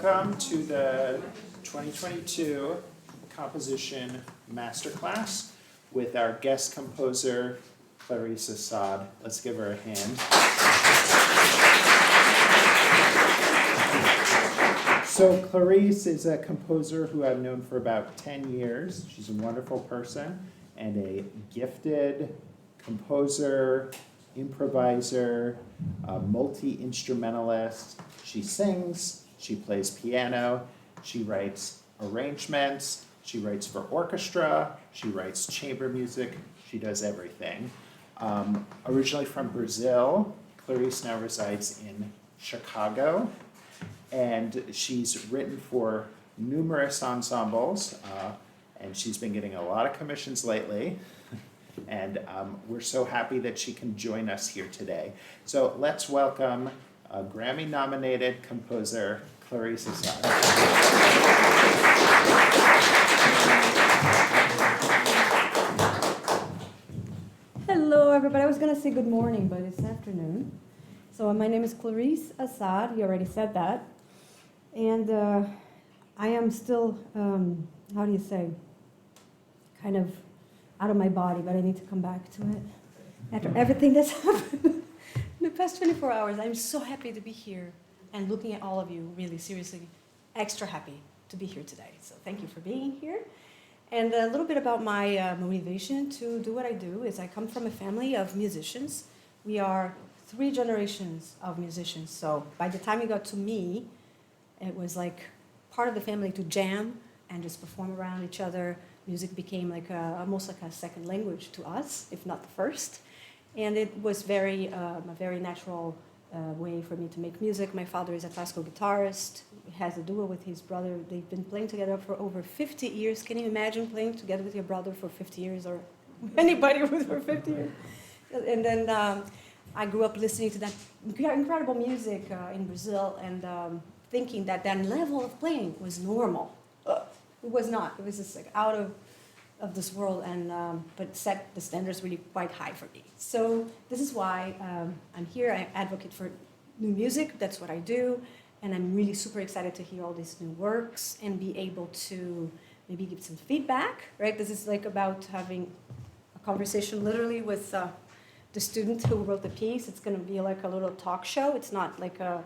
welcome to the 2022 Composition Masterclass with our guest composer, Clarice Assad. Let's give her a hand. So Clarice is a composer who I've known for about 10 years. She's a wonderful person and a gifted composer, improviser, multi-instrumentalist. She sings, she plays piano, she writes arrangements, she writes for orchestra, she writes chamber music, she does everything. Originally from Brazil, Clarice now resides in Chicago, and she's written for numerous ensembles, and she's been getting a lot of commissions lately. And we're so happy that she can join us here today. So let's welcome Grammy-nominated composer Clarice Assad. Hello, everybody. I was going to say good morning, but it's afternoon. So my name is Clarice Assad. You already said that. And I am still, how do you say, kind of out of my body, but I need to come back to it. After everything that's happened in the past 24 hours, I'm so happy to be here and looking at all of you, really, seriously, extra happy to be here today. So thank you for being here. And a little bit about my motivation to do what I do is I come from a family of musicians. We are 3 generations of musicians. So by the time it got to me, it was like part of the family to jam and just perform around each other. Music became like almost like a second language to us, if not the first. And it was a very natural way for me to make music. My father is a classical guitarist. He has a duo with his brother. They've been playing together for over 50 years. Can you imagine playing together with your brother for 50 years or anybody with for 50 years? And then I grew up listening to that incredible music in Brazil and thinking that that level of playing was normal. It was not. It was just like out of this world, and but set the standards really quite high for me. So this is why I'm here. I advocate for new music. That's what I do, and I'm really super excited to hear all these new works and be able to maybe give some feedback. Right? This is like about having a conversation literally with the student who wrote the piece. It's going to be like a little talk show. It's not like a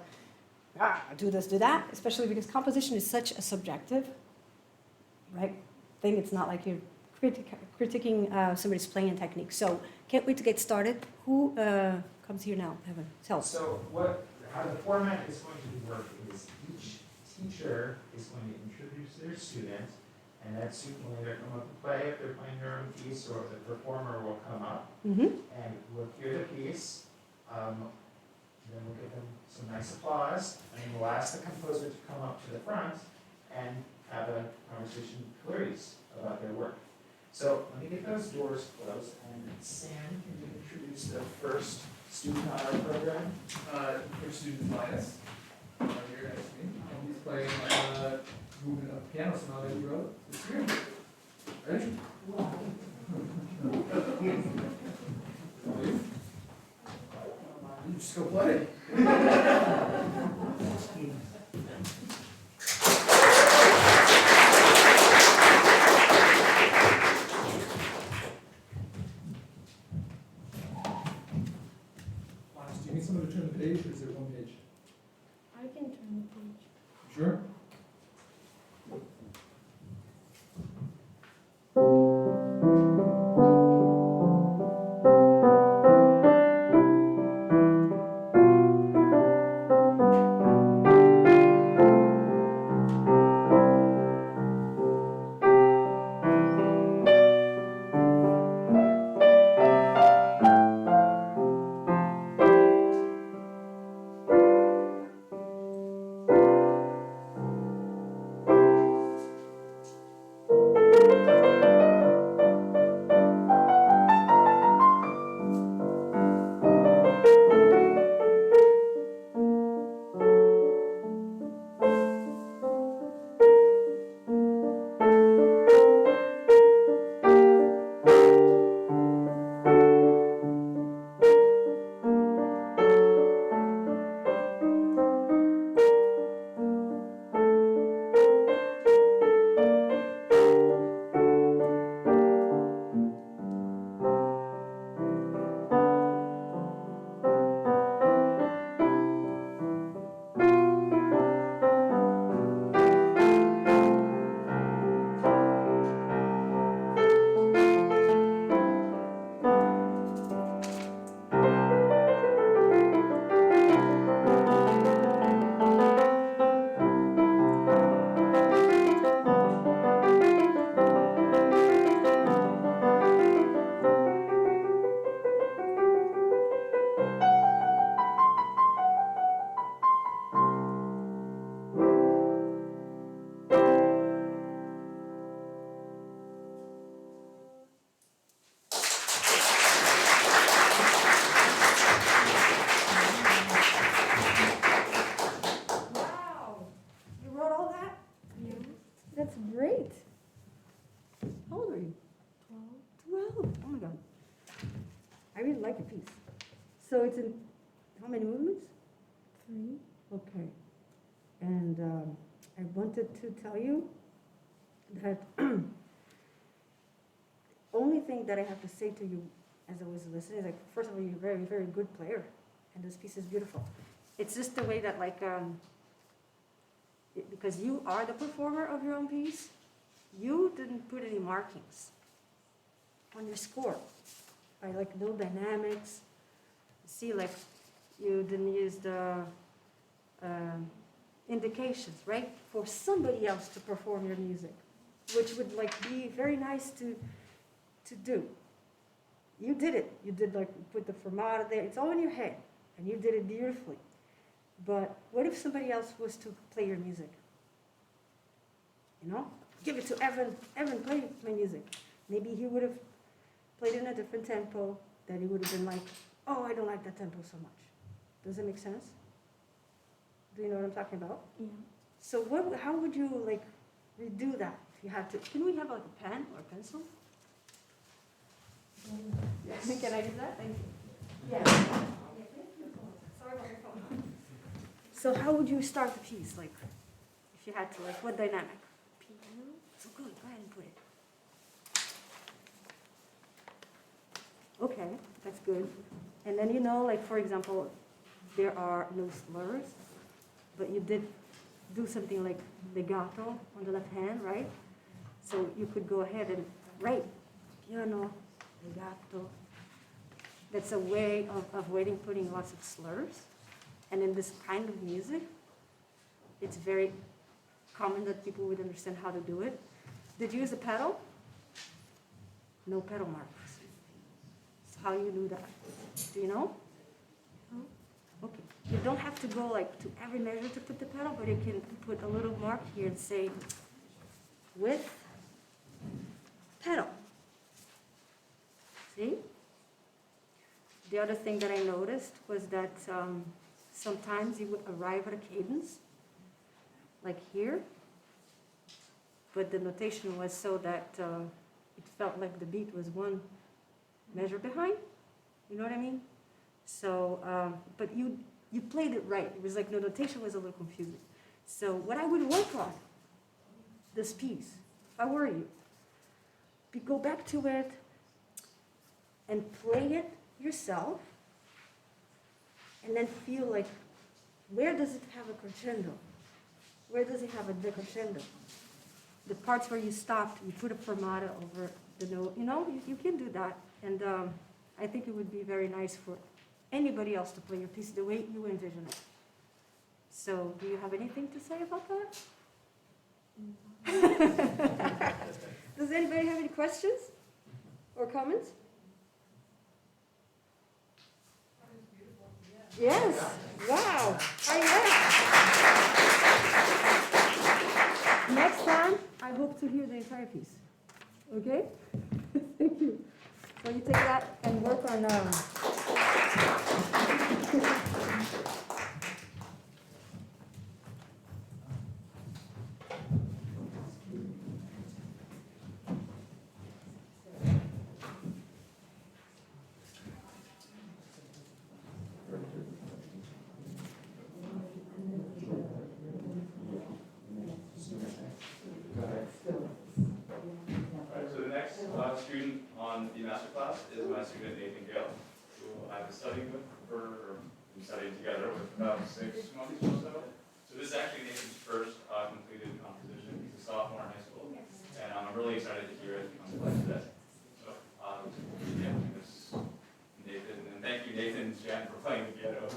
do this, do that. Especially because composition is such a subjective. Right thing. It's not like you're critiquing somebody's playing technique. So can't wait to get started. Who comes here now? Evan, tell. So how the format is going to work is each teacher is going to introduce their student, and that student will either come up and play if they're playing their own piece, or the performer will come up and we'll hear the piece. Then we'll give them some nice applause, and then we'll ask the composer to come up to the front and have a conversation with Clarice about their work. So let me get those doors closed, and Sam, can you introduce the first student on our program? First student is Linus, here next to me. And he's playing moving a piano sonata he wrote this year. Ready? You just go play. Do you need someone to turn the page, or is there one page? I can turn the page. Sure. How old are you? 12. Oh my God. I really like your piece. So it's in how many movements? 3. Okay. And I wanted to tell you that only thing that I have to say to you as I was listening is like, first of all, you're a very, very good player, and this piece is beautiful. It's just the way that because you are the performer of your own piece, you didn't put any markings on your score. By no dynamics. See, you didn't use the indications, right? For somebody else to perform your music, which would be very nice to do. You did it. You did put the fermata there. It's all in your head, and you did it beautifully. But what if somebody else was to play your music? Give it to Evan. Evan, play my music. Maybe he would have played in a different tempo. That he would have been like, oh, I don't like that tempo so much. Does it make sense? Do you know what I'm talking about? Yeah. So how would you redo that if you had to? Can we have a pen or a pencil? Yes. Can I do that? Thank you. Yeah. Sorry about your phone. So how would you start the piece? If you had to, what dynamic? Piano? So good, go ahead and put it. Okay, that's good. And then for example, there are no slurs, but you did do something like legato on the left hand, right? So you could go ahead and write piano, legato. That's a way of putting lots of slurs. And in this kind of music, it's very common that people would understand how to do it. Did you use a pedal? No pedal marks. So how you do that? Do you know? No? Okay. You don't have to go to every measure to put the pedal, but you can put a little mark here and say, with pedal. See? The other thing that I noticed was that sometimes you would arrive at a cadence, like here, but the notation was so that it felt like the beat was one measure behind. You know what I mean? So, but you played it right. It was the notation was a little confusing. So what I would work on, this piece, if I were you, go back to it and play it yourself, and then feel where does it have a crescendo? Where does it have a decrescendo? The parts where you stopped, you put a fermata over the note. You can do that. And I think it would be very nice for anybody else to play your piece the way you envision it. So do you have anything to say about that? Does anybody have any questions or comments? Yes. Wow. Next time, I hope to hear the entire piece. Okay? Thank you. So you take that and work on. So the next student on the Masterclass is my student Nathan Gale, who I've been studying with been studying together with about 6 months or so. So this is actually Nathan's first completed composition. He's a sophomore in high school, and I'm really excited to hear it come to life today. So yeah, this is Nathan, and thank you Nathan and Jen for playing the piano.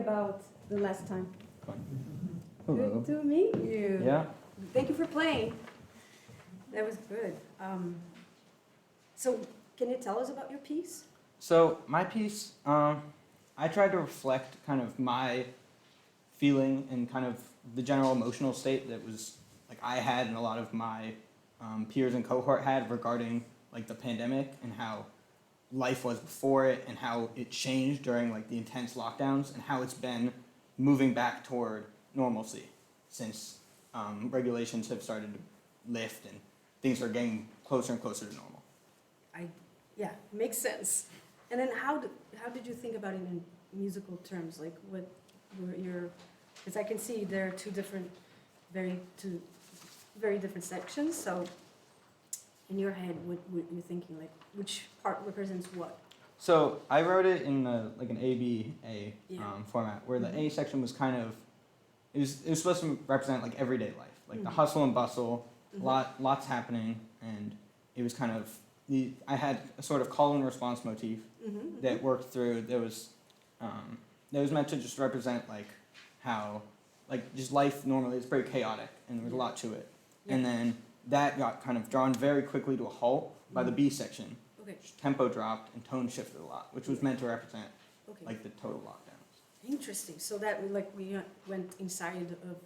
about the last time? Hello. Good to meet you. Yeah. Thank you for playing. That was good. So, can you tell us about your piece? So my piece, I tried to reflect kind of my feeling and kind of the general emotional state that was like I had and a lot of my peers and cohort had regarding like the pandemic and how life was before it and how it changed during like the intense lockdowns and how it's been moving back toward normalcy since regulations have started to lift and things are getting closer and closer to normal. Yeah, makes sense. And then how did you think about it in musical terms? Like what were your, because I can see there are two very different sections. So in your head, what you're thinking, like which part represents what? So I wrote it in like an ABA Yeah. format, where the Mhm. A section was kind of it was supposed to represent like everyday life, like the Mhm. hustle and bustle, Mhm. lots happening, and it was kind of I had a sort of call and response motif Mhm, that mhm. worked through. That was meant to just represent like how like just life normally is very chaotic and there was a Yeah. lot to it, Yeah. and then that got kind of drawn very quickly to a halt by the Mhm. B section. Okay. Tempo dropped and tone shifted a lot, which was meant to represent Okay. like the total lockdowns. Interesting. So that like we went inside of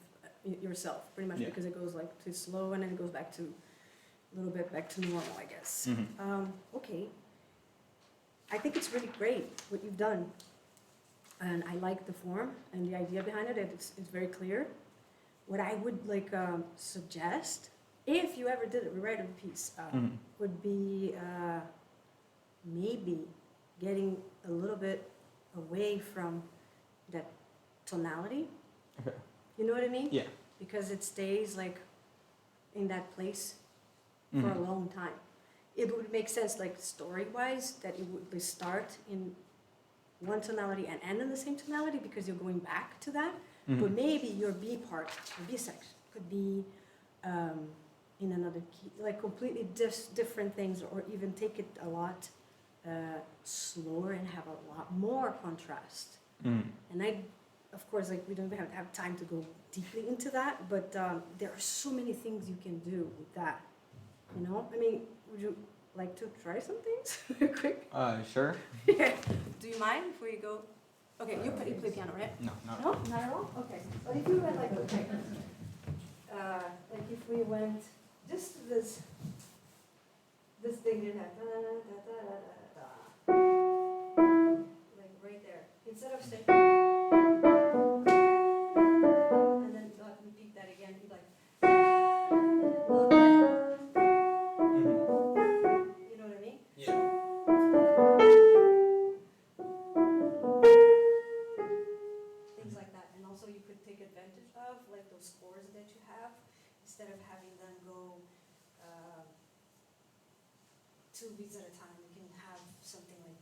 yourself, pretty much, Yeah. because it goes like too slow and then it goes back to a little bit back to normal, I guess. Mhm. Okay. I think it's really great what you've done, and I like the form and the idea behind it. It's very clear. What I would like suggest, if you ever did it, rewrite a piece, Mhm. would be maybe getting a little bit away from that tonality. Okay. You know what I mean? Yeah. Because it stays like in that place for a Mhm. long time. It would make sense, like story-wise, that it would start in one tonality and end in the same tonality because you're going back to that. Mhm. But maybe your B part, your B section, could be in another key, like completely different things, or even take it a lot slower and have a lot more contrast. Mhm. And of course, like we don't have time to go deeply into that, but there are so many things you can do with that. You know, I mean, would you like to try some things real quick? Sure. Do you mind before you go? Okay, you play piano, right? No, not. No, not at all. Okay, but if you went like okay, like if we went just to this thing that had like right there, instead of saying and then not repeat that again, you'd be like. Mhm. You know what I mean? Yeah. Things like that. And also you could take advantage of like those scores that you have, instead of having them go 2 beats at a time. You can have something like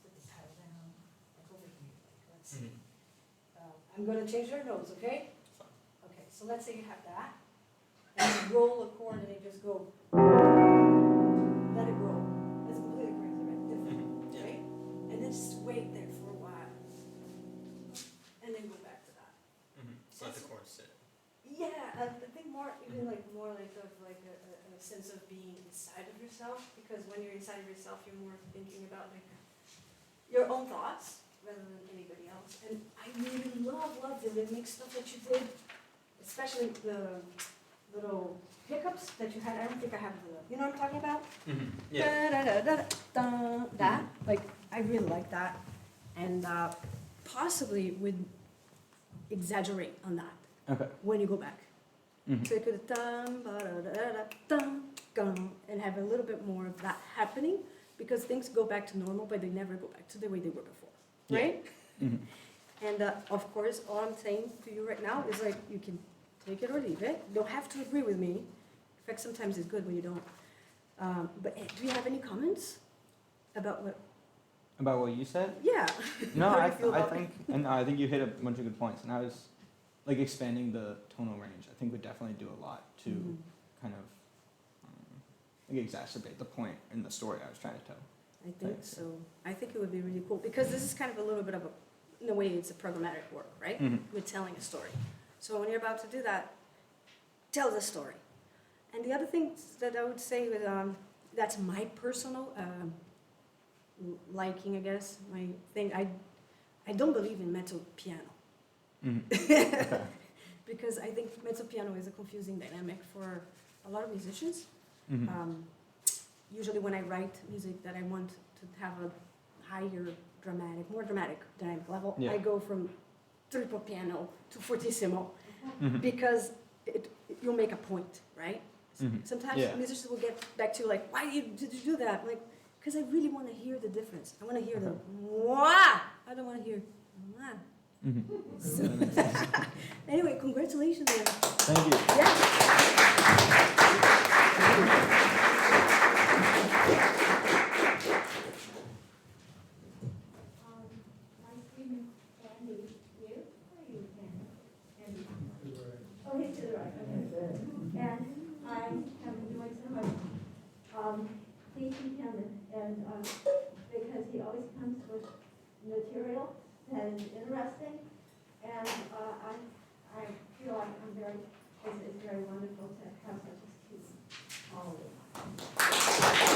put the title down, like over here. Like let's see. I'm gonna change your notes, okay? Fine. Okay, so let's say you have that, and you roll a chord and it just go. Let it roll. It's completely crazy, right? Different, Mhm. Yeah. right? And then just wait there for a while, and then go back to that. Mhm. So let the chords sit. Yeah, I think more like of like a sense of being inside of yourself, because when you're inside of yourself, you're more thinking about like your own thoughts rather than anybody else. And I really love the rhythmic stuff that you did, especially the little hiccups that you had. I don't think I have the, you know what I'm talking about? Mhm. That, like, I really like that, and possibly would exaggerate on that Okay. when you go back. Mhm. So you could and have a little bit more of that happening, because things go back to normal, but they never go back to the way they were before, Yeah. right? Mhm. And of course, all I'm saying to you right now is like, you can take it or leave it. You don't have to agree with me. In fact, sometimes it's good when you don't. But do you have any comments about what? About what you said? Yeah. No, How do I, you feel I about think, and I think you hit a bunch of good points, and I was like expanding the tonal range. I think would definitely do a lot to Mhm. kind of like exacerbate the point in the story I was trying to tell. I think Thanks. so. I think it would be really cool, because this is kind of a little bit of a, in a way, it's a programmatic work, right? Mhm. We're telling a story. So when you're about to do that, tell the story. And the other thing that I would say with, that's my personal liking, I guess, my thing. I don't believe in mezzo piano. Mhm. Because I think mezzo piano is a confusing dynamic for a lot of musicians. Mhm. Usually when I write music that I want to have a higher more dramatic dynamic level, Yeah. I go from triple piano to fortissimo Mhm. because you'll make a point, right? Mhm. Sometimes Yeah. musicians will get back to like, why did you do that? Like, because I really want to hear the difference. I want to hear the wah. I don't want to hear wah. Mhm. So, That makes sense. anyway, congratulations. Man. Thank you. Yeah. My student Andy, you? Where are you, Andy? Andy. Oh, he's to the right, okay. And I have enjoyed so much teaching him and because he always comes with material that is interesting. And I feel like it's very wonderful to have such a student all the time.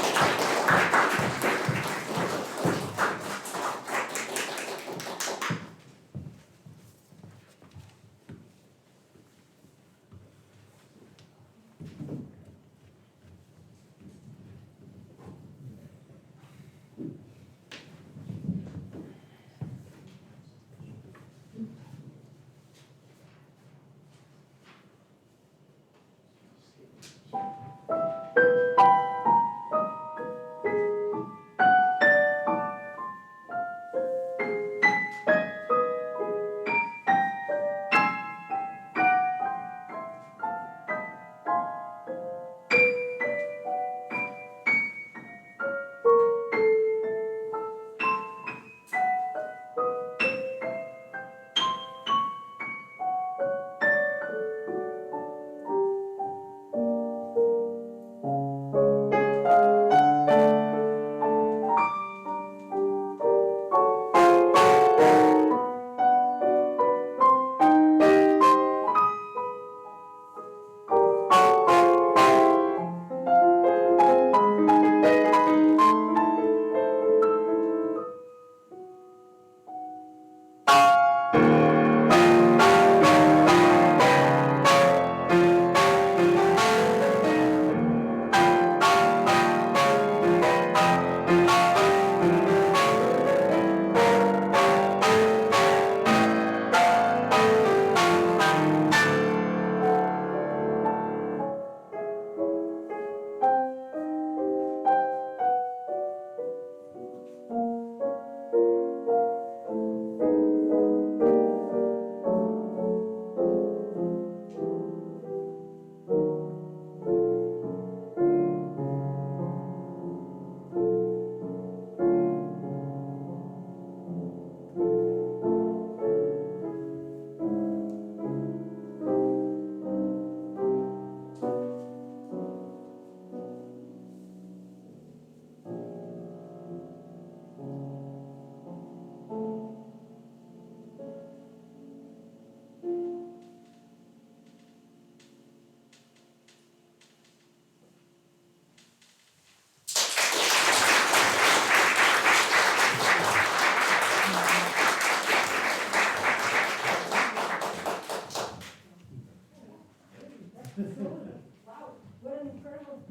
Wow, what an incredible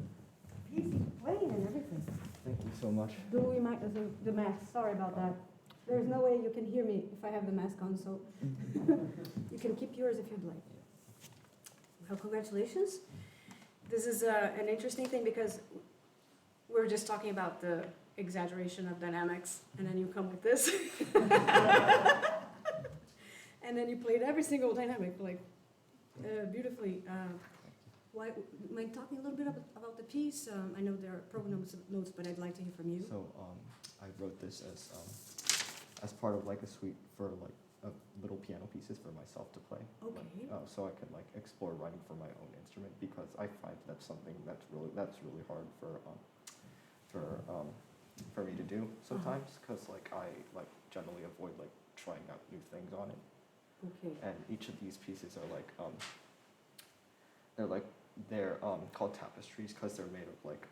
piece he's playing and everything. Thank you so much. The mask, sorry about that. There's no way you can hear me if I have the mask on, so you can keep yours if you'd like. Well, congratulations. This is an interesting thing because we're just talking about the exaggeration of dynamics, and then you come with this. And then you played every single dynamic, like, beautifully. Mind talking a little bit about the piece? I know there are program notes, but I'd like to hear from you. So I wrote this as part of like a suite for like little piano pieces for myself to play. Okay. So I could like explore writing for my own instrument because I find that's something that's really hard for me to do sometimes because like I like generally avoid like trying out new things on it. Okay. And each of these pieces are like they're called tapestries because they're made of like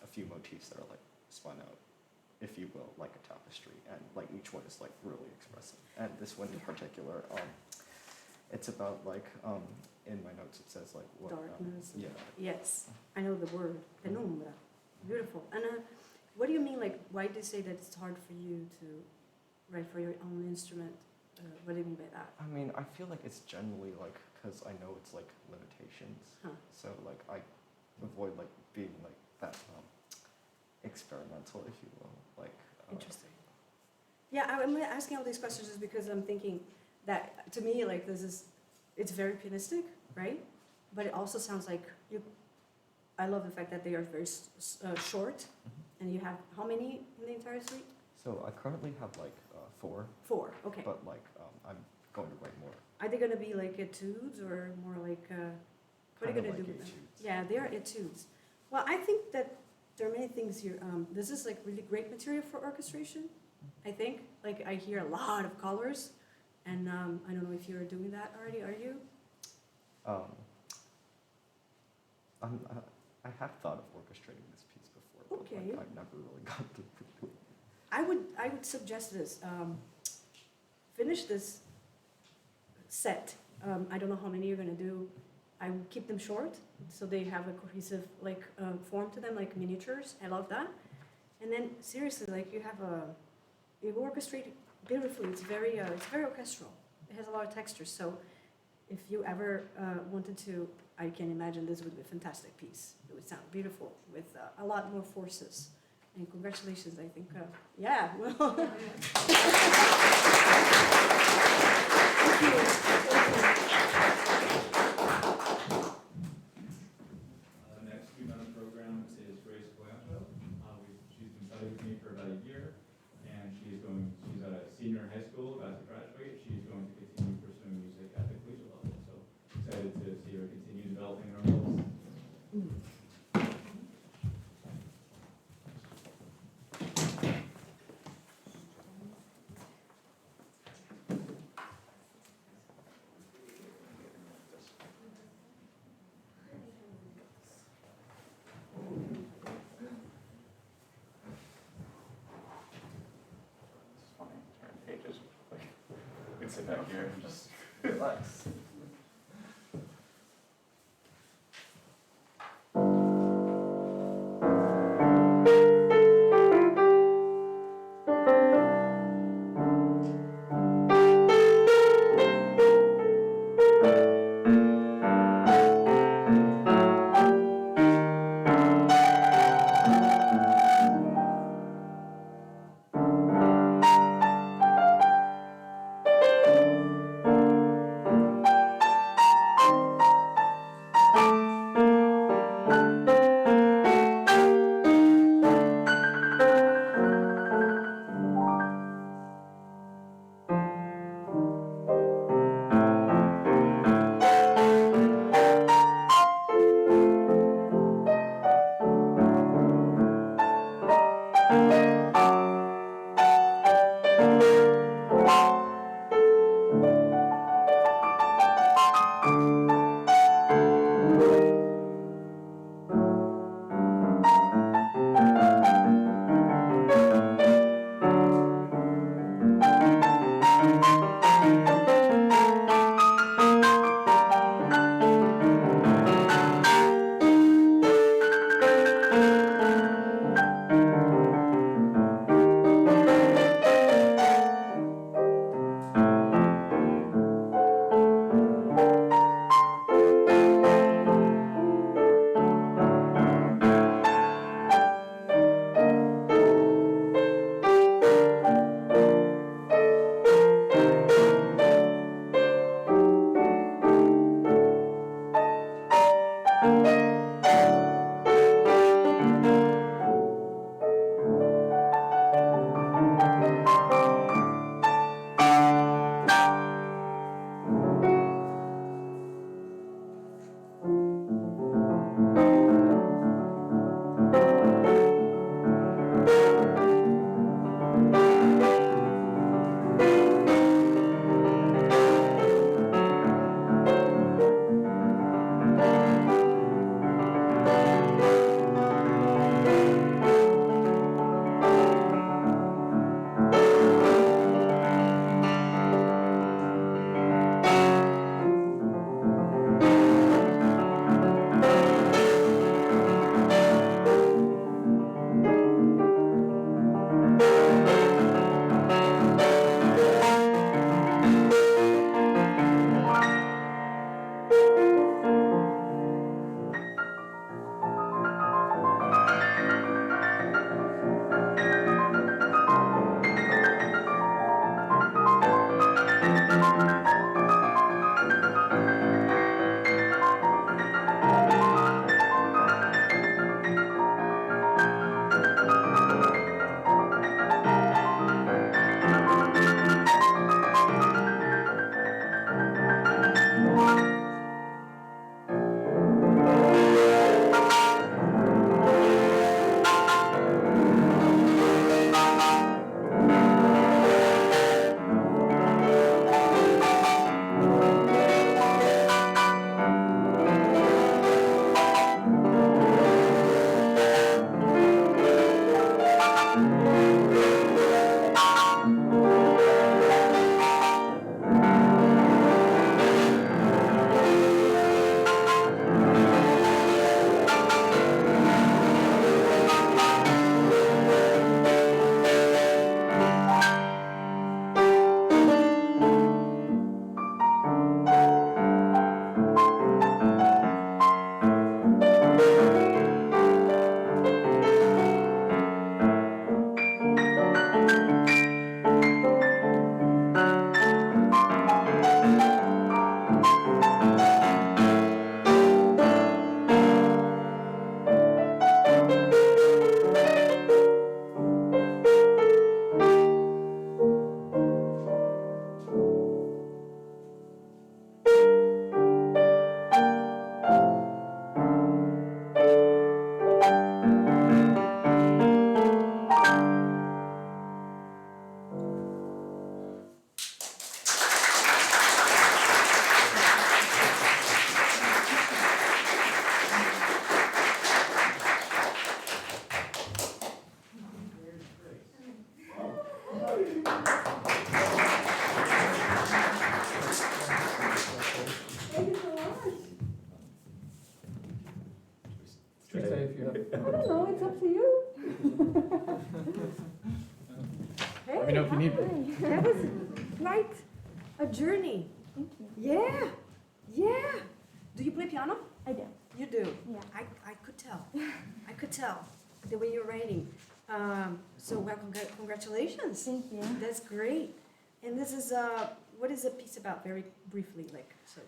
a few motifs that are like spun out, if you will, like a tapestry, and like each one is like really expressive. And this one in particular, it's about like in my notes it says like what Darkness. yeah. Yes, I know the word, penumbra. Beautiful. And what do you mean, like, why do you say that it's hard for you to write for your own instrument? What do you mean by that? I mean, I feel like it's generally like because I know it's like limitations, Huh. so like I avoid like being like that experimental, if you will, like. Interesting. Yeah, I'm asking all these questions just because I'm thinking that, to me, like, it's very pianistic, right? But it also sounds like I love the fact that they are very short, and you have, how many in the entire suite? So I currently have like 4, 4, okay. but like I'm going to write more. Are they gonna be like etudes or more like, what are you Kinda gonna do like with them? etudes. Yeah, they are etudes. Well, I think that there are many things here. This is like really great material for orchestration, I think. Like, I hear a lot of colors, and I don't know if you're doing that already, are you? I have thought of orchestrating this piece before, but Okay. like, I've never really got to it. I would suggest this. Finish this set. I don't know how many you're gonna do. I would keep them short, so they have a cohesive like form to them, like miniatures. I love that. And then seriously, like you orchestrate beautifully. It's very orchestral. It has a lot of texture. So if you ever wanted to, I can imagine this would be a fantastic piece. It would sound beautiful with a lot more forces. And congratulations, I think. Yeah, well. Thank you. Next student on the program is Grace Blanchard. She's been studying with me for about a year, and she's a senior in high school, about to graduate. She's going to continue pursuing music at the collegiate level. So excited to see her continue developing her roles. It's funny, turn pages. Like, you can sit back here and just relax. I don't know, it's up to you. Hey, Let me know if you need hi. That was quite a journey. Thank you. Yeah, yeah. Do you play piano? I do. You do? Yeah. I could tell. I could tell the way you're writing. So well, congratulations. Thank you. That's great. And this is, what is the piece about, very briefly, like, so.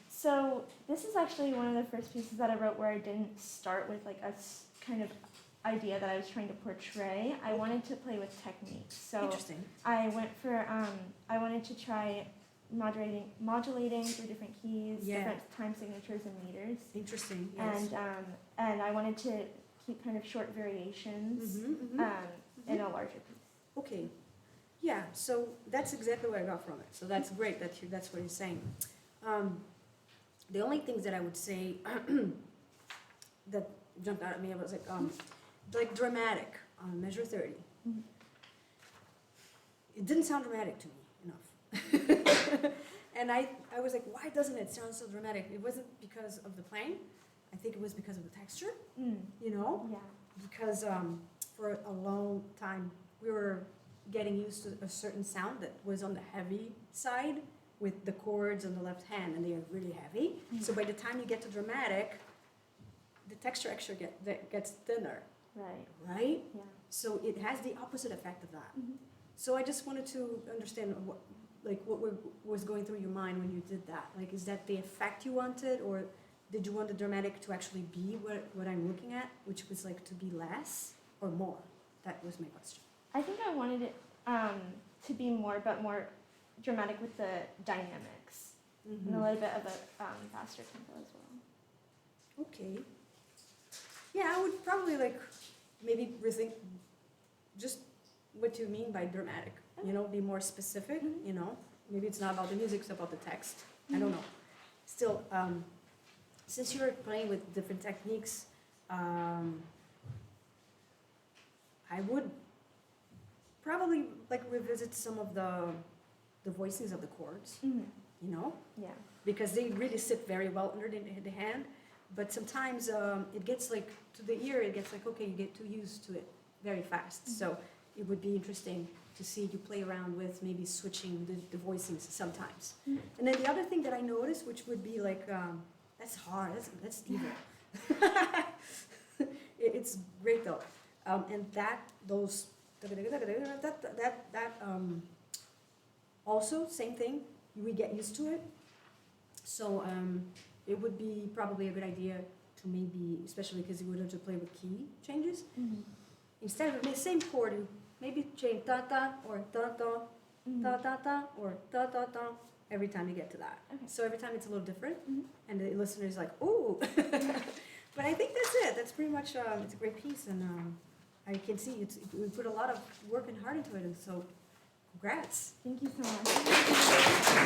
So this is actually one of the first pieces that I wrote where I didn't start with like a kind of idea that I was trying to portray. I wanted to play with techniques. So Interesting. I went for, I wanted to try modulating through different keys, Yeah. different time signatures and meters. Interesting, yes. And I wanted to keep kind of short variations in a larger piece. Okay. Yeah, so that's exactly what I got from it. So that's great that that's what you're saying. The only things that I would say that jumped out at me, I was like dramatic on measure 30. Mhm. It didn't sound dramatic to me enough. And I was like, why doesn't it sound so dramatic? It wasn't because of the playing. I think it was because of the texture, you know? Yeah. Because for a long time we were getting used to a certain sound that was on the heavy side with the chords on the left hand, and they are really heavy. So by the time you get to dramatic, the texture actually gets thinner, Right. right? Yeah. So it has the opposite effect of that. Mhm. So I just wanted to understand what was going through your mind when you did that. Like, is that the effect you wanted, or did you want the dramatic to actually be what I'm looking at, which was like to be less or more? That was my question. I think I wanted it to be more, but more dramatic with the dynamics and a little bit of a faster tempo as well. Okay. Yeah, I would probably like maybe rethink just what you mean by dramatic. You know, be more specific. You know, maybe it's not about the music; it's about the text. I don't know. Still, since you're playing with different techniques, I would probably like revisit some of the voicings of the chords. Mm-hmm. You know, Yeah. because they really sit very well under the hand. But sometimes it gets like, to the ear, it gets like, okay, you get too used to it very fast. So it would be interesting to see you play around with maybe switching the voicings sometimes. And then the other thing that I noticed, which would be like, that's hard, that's evil. It's great though. And also, same thing, we get used to it. So it would be probably a good idea to maybe, especially because you would have to play with key changes, Mm-hmm. instead of the same chord, you maybe change ta-ta or ta-ta, ta-ta-ta or ta-ta-ta every time you get to that. Okay. So every time it's a little different, Mhm. and the listener is like, ooh. But I think that's it. That's pretty much, it's a great piece, and I can see we put a lot of work and heart into it, and so congrats. Thank you so much.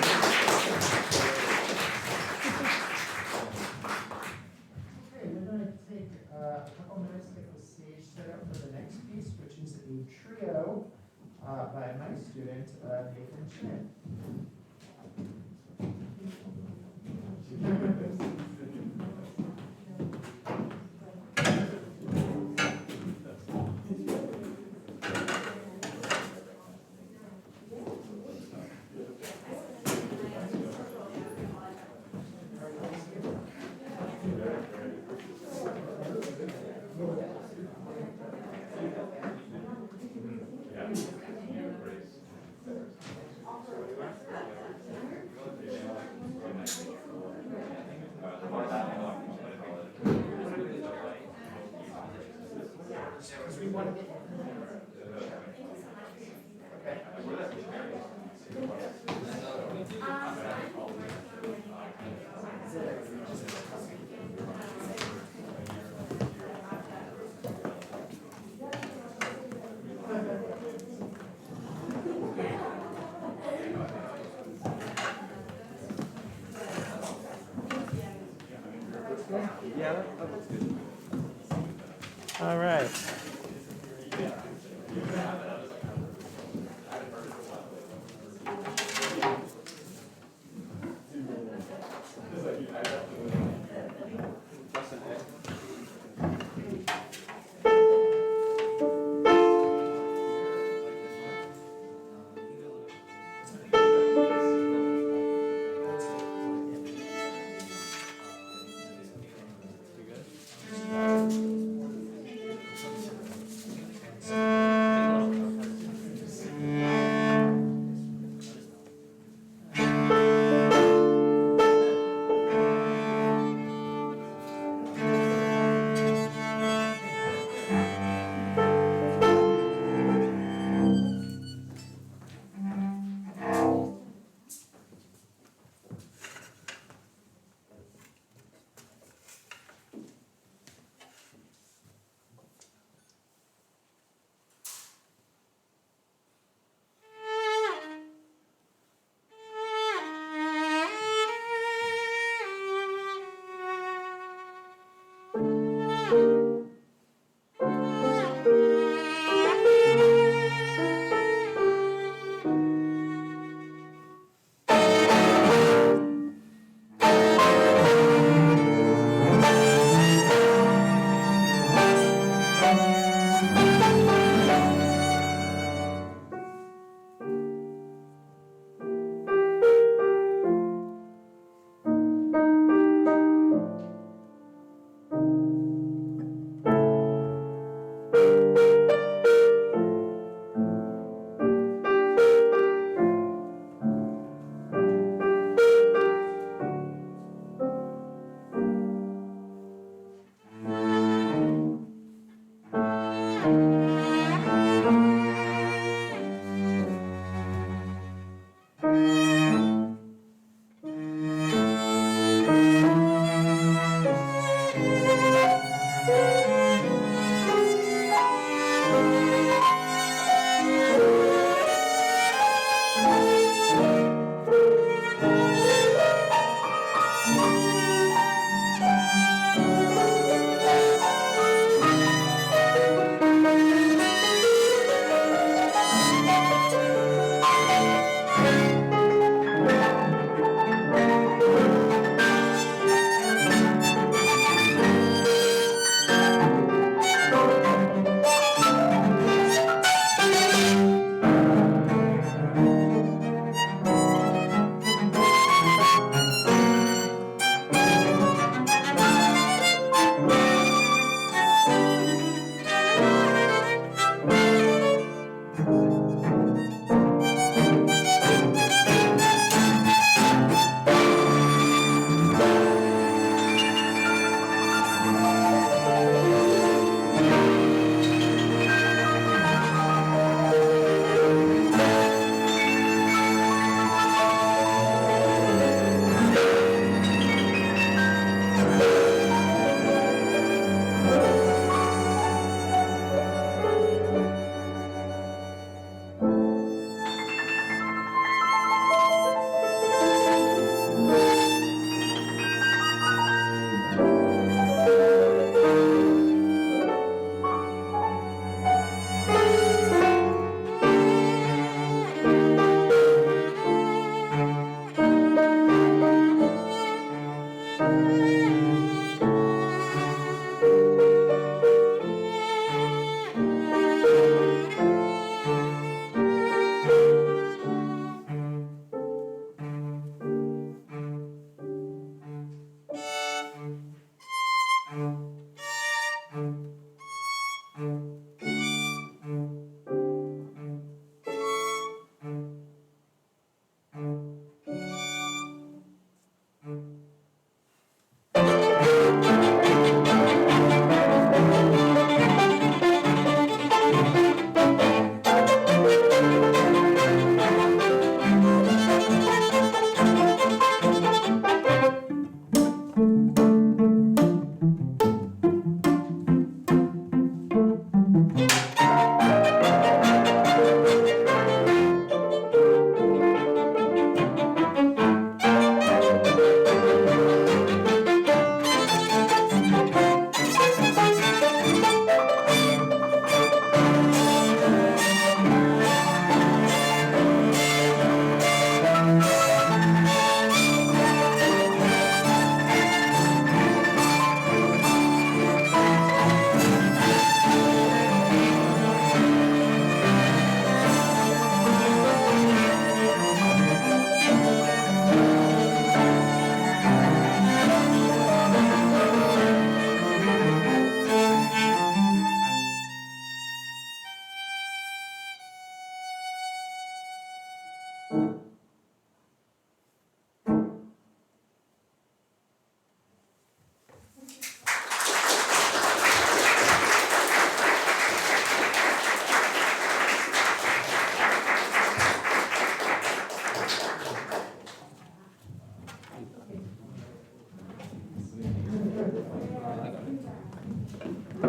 Okay, we're going to take a couple minutes to get the stage set up for the next piece, which is a trio by my student, Nathan Schmidt. Because we want to get Yeah, that looks good. All right.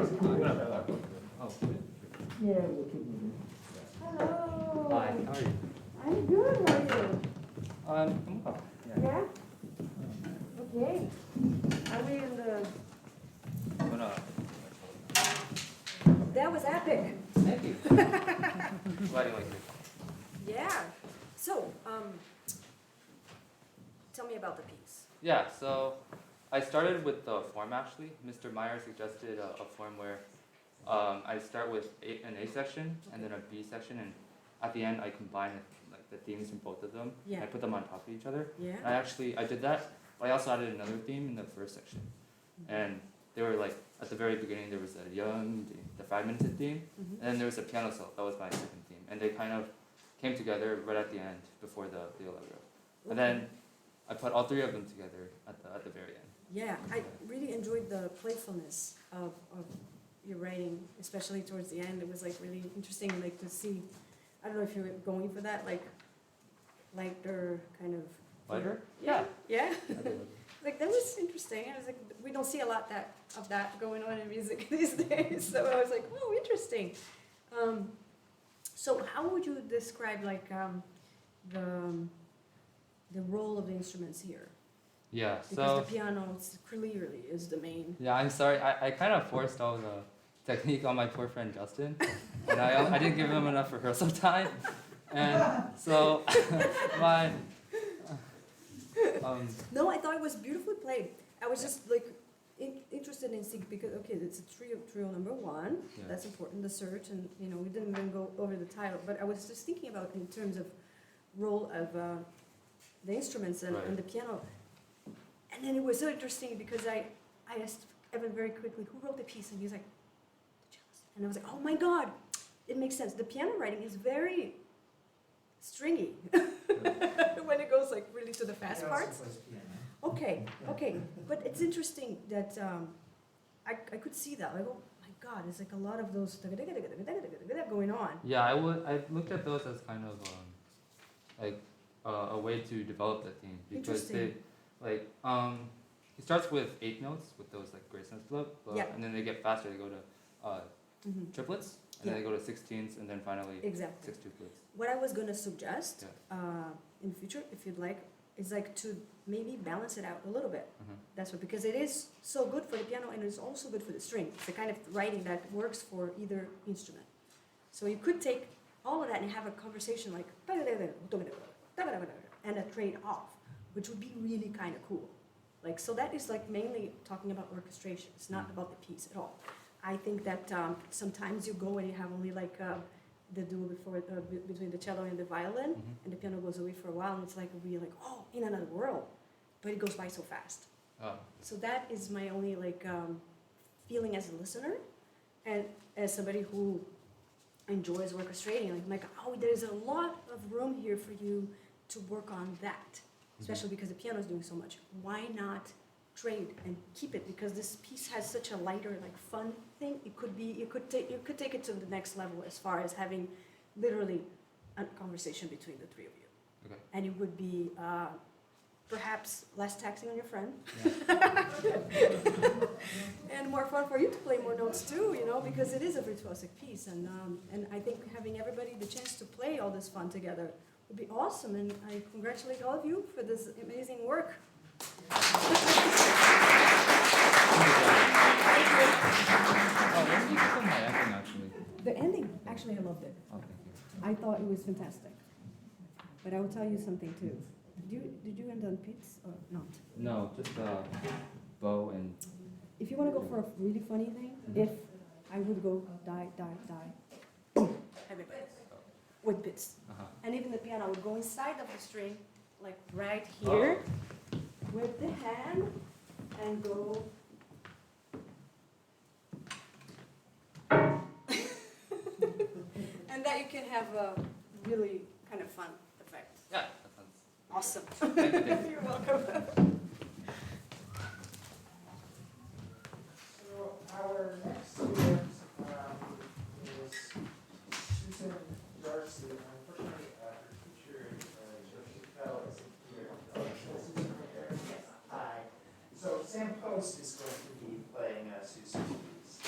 Yeah, we'll keep moving. Hello. Hi, how are you? I'm good, how are you? I'm well. Yeah? Okay. Are we in the... I'm gonna. That was epic. Thank you. Glad you like it. Yeah. So, tell me about the piece. Yeah, so I started with the form actually. Mr. Meyer suggested a form where I start with an A section and then a B section, and at the end I combine like the themes from both of them. Yeah. I put them on top of each other. Yeah? I did that, but I also added another theme in the first section. And they were like, at the very beginning there was a young, the fragmented theme, Mhm. and then there was a piano solo, that was my second theme. And they kind of came together right at the end before the allegro. And then I put all three of them together at the very end. Yeah, I really enjoyed the playfulness of your writing, especially towards the end. It was like really interesting, like to see, I don't know if you were going for that, like lighter kind of. Lighter? Yeah. Yeah? I did. Like that was interesting. I was like, we don't see a lot of that going on in music these days. So I was like, oh, interesting. So how would you describe like the role of the instruments here? Yeah, Because so, the piano clearly is the main. yeah, I'm sorry, I kind of forced all the technique on my poor friend Justin, and I didn't give him enough rehearsal time, and so my, No, I thought it was beautifully played. I was just like interested in seeing because okay, it's a trio number one. Yeah. That's important. The search, and you know we didn't even go over the title, but I was just thinking about in terms of role of the instruments and, Right. and the piano. And then it was so interesting because I asked Evan very quickly who wrote the piece, and he was like, the cellist. And I was like, oh my god, it makes sense. The piano writing is very stringy when it goes like really to the fast parts. Okay, okay, but it's interesting that I could see that. Like, oh my God, it's like a lot of those going on. yeah, I looked at those as kind of like a way to develop the theme because they Interesting. like it starts with 8 notes with those like grace notes, blah, blah, Yeah. and then they get faster. They go to Mhm. triplets, and Yeah. then they go to 16ths, and then finally Exactly. 6 duplets. What I was gonna suggest in the future, if you'd like, is like to maybe balance it out a little bit. Mhm. That's what, because it is so good for the piano and it's also good for the string. It's the kind of writing that works for either instrument. So you could take all of that and have a conversation like, and a trade off, which would be really kind of cool. Like, so that is like mainly talking about orchestration. It's not about the piece at all. I think that sometimes you go and you have only like the duo before between the cello and the violin, Mhm. and the piano goes away for a while, and it's like we're like, oh, in another world, but it goes by so fast. Oh. So that is my only like feeling as a listener, and as somebody who enjoys orchestrating. Like, oh, there's a lot of room here for you to work on that, especially because the piano is doing so much. Why not trade and keep it? Because this piece has such a lighter, like fun thing. It could be, you could take it to the next level as far as having literally a conversation between the three of you. Okay. And it would be perhaps less taxing on your friend. And more fun for you to play more notes too, you know, because it is a virtuosic piece. And I think having everybody the chance to play all this fun together would be awesome. And I congratulate all of you for this amazing work. Oh, what do you think of my acting actually? The ending, actually, I loved it. Oh, thank you. I thought it was fantastic. But I will tell you something too. Did you end on pits or not? No, just bow and. If you want to go for a really funny thing, if I would go die, die, die, boom, everybody, with pits. Uh-huh. And even the piano would go inside of the string, like right here, with the hand, and go. And that you can have a really kind of fun effect. Yeah, that sounds. Awesome. Thank you, thank you. You're welcome. So our next student is Susan Darcy. Unfortunately, her teacher, Joshua, isn't here. Susan, right there? Hi. So Sam Post is going to be playing Susan's piece.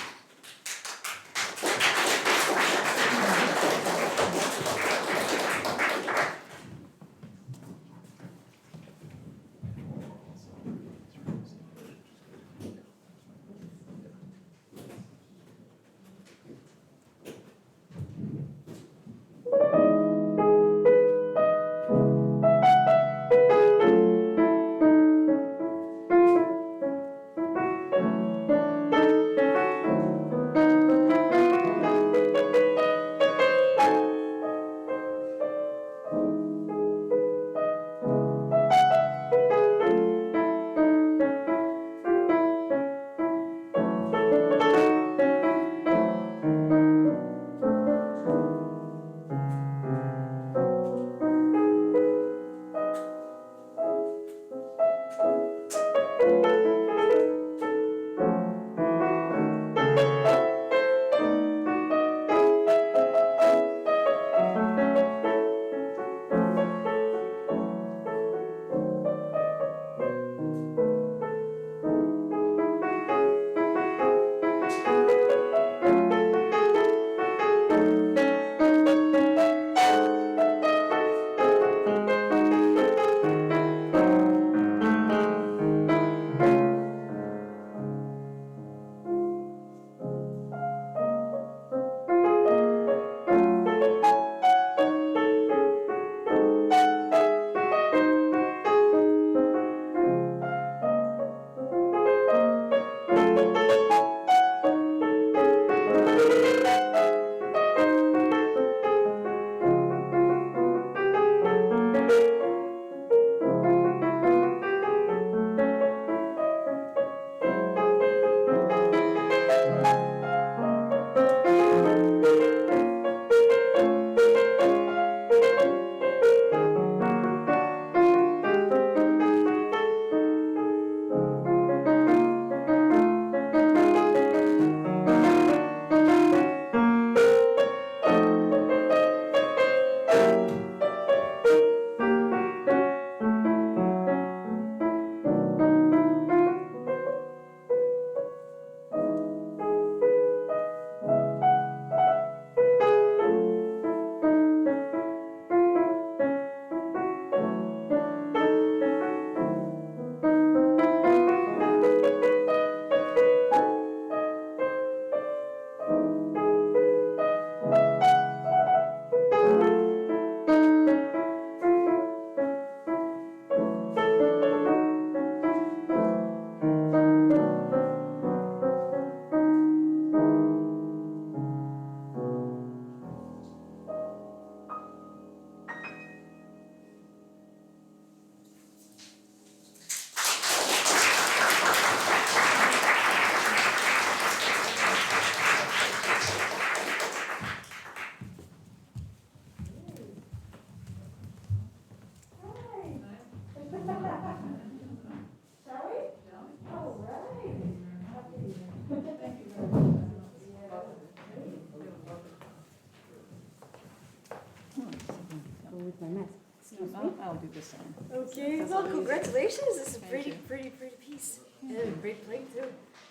With my mask. Excuse me. I'll do the same. Okay, That's well, all easy. congratulations. This is a Thank pretty, you. pretty piece. And a great playing too.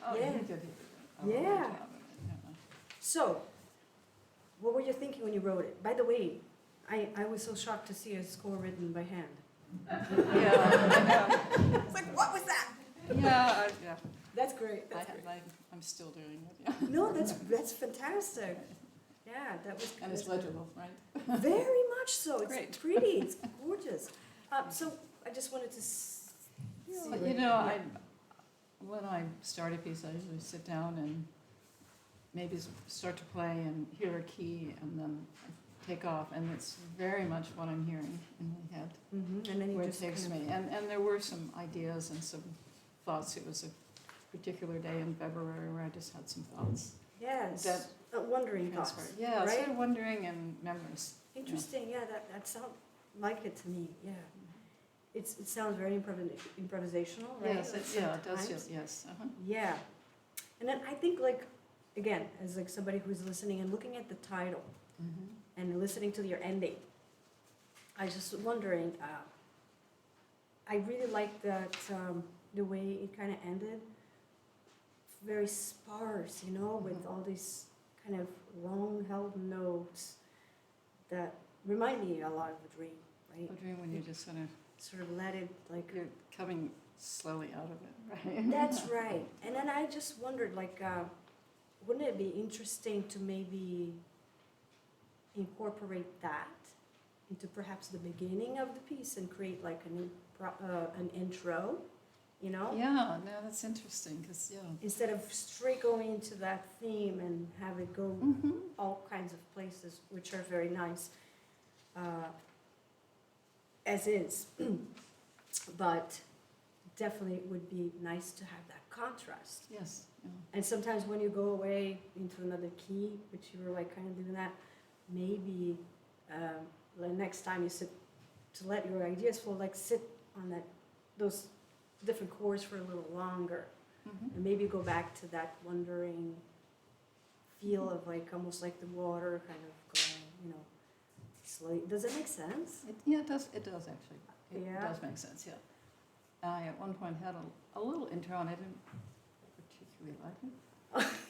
Oh, Yeah. you did it. Oh, Yeah. good job. Yeah. So, what were you thinking when you wrote it? By the way, I was so shocked to see a score written by hand. Yeah, It's like, what was that? yeah, yeah. That's great. I That's have, great. I'm still doing it, yeah. No, that's fantastic. Yeah, that was And it's legible, right? very much so. It's Great. pretty. It's gorgeous. So I just wanted to see. Well, you know, when I start a piece, I usually sit down and maybe start to play and hear a key and then I take off. And it's very much what I'm hearing in my head, Mhm, and then you where it just takes kind me. And there were some ideas and some thoughts. It was a particular day in February where I just had some thoughts. Yes. That Wondering thoughts. transferred. Yeah, right? sort of wondering and memories. Interesting. Yeah, that sounds like it to me. Yeah. It sounds very improvisational, right? Yes, Like yeah, it does, sometimes. yes. Uh-huh. Yeah. And then I think like, again, as like somebody who's listening and looking at the title Mhm. and listening to your ending, I was just wondering, I really like that, the way it kind of ended. Very sparse, you know, with Mhm. all these kind of long-held notes that remind me a lot of a dream, right? A dream when you just sort of, Sort of let it like. you're coming slowly out of it, right? That's right. And then I just wondered, like, wouldn't it be interesting to maybe incorporate that into perhaps the beginning of the piece and create like an intro, you know? Yeah, no, that's interesting, because, yeah. Instead of straight going into that theme and have it go Mm-hmm. all kinds of places, which are very nice, as is. But definitely it would be nice to have that contrast. Yes, yeah. And sometimes when you go away into another key, which you were like kind of doing that, maybe the next time you sit to let your ideas flow, like sit on those different chords for a little longer, Mhm. and maybe go back to that wondering feel of like almost like the water kind of going, you know, slowly. Does that make sense? Yeah, it does actually. It Yeah. does make sense, yeah. I at one point had a little intro and I didn't particularly like it.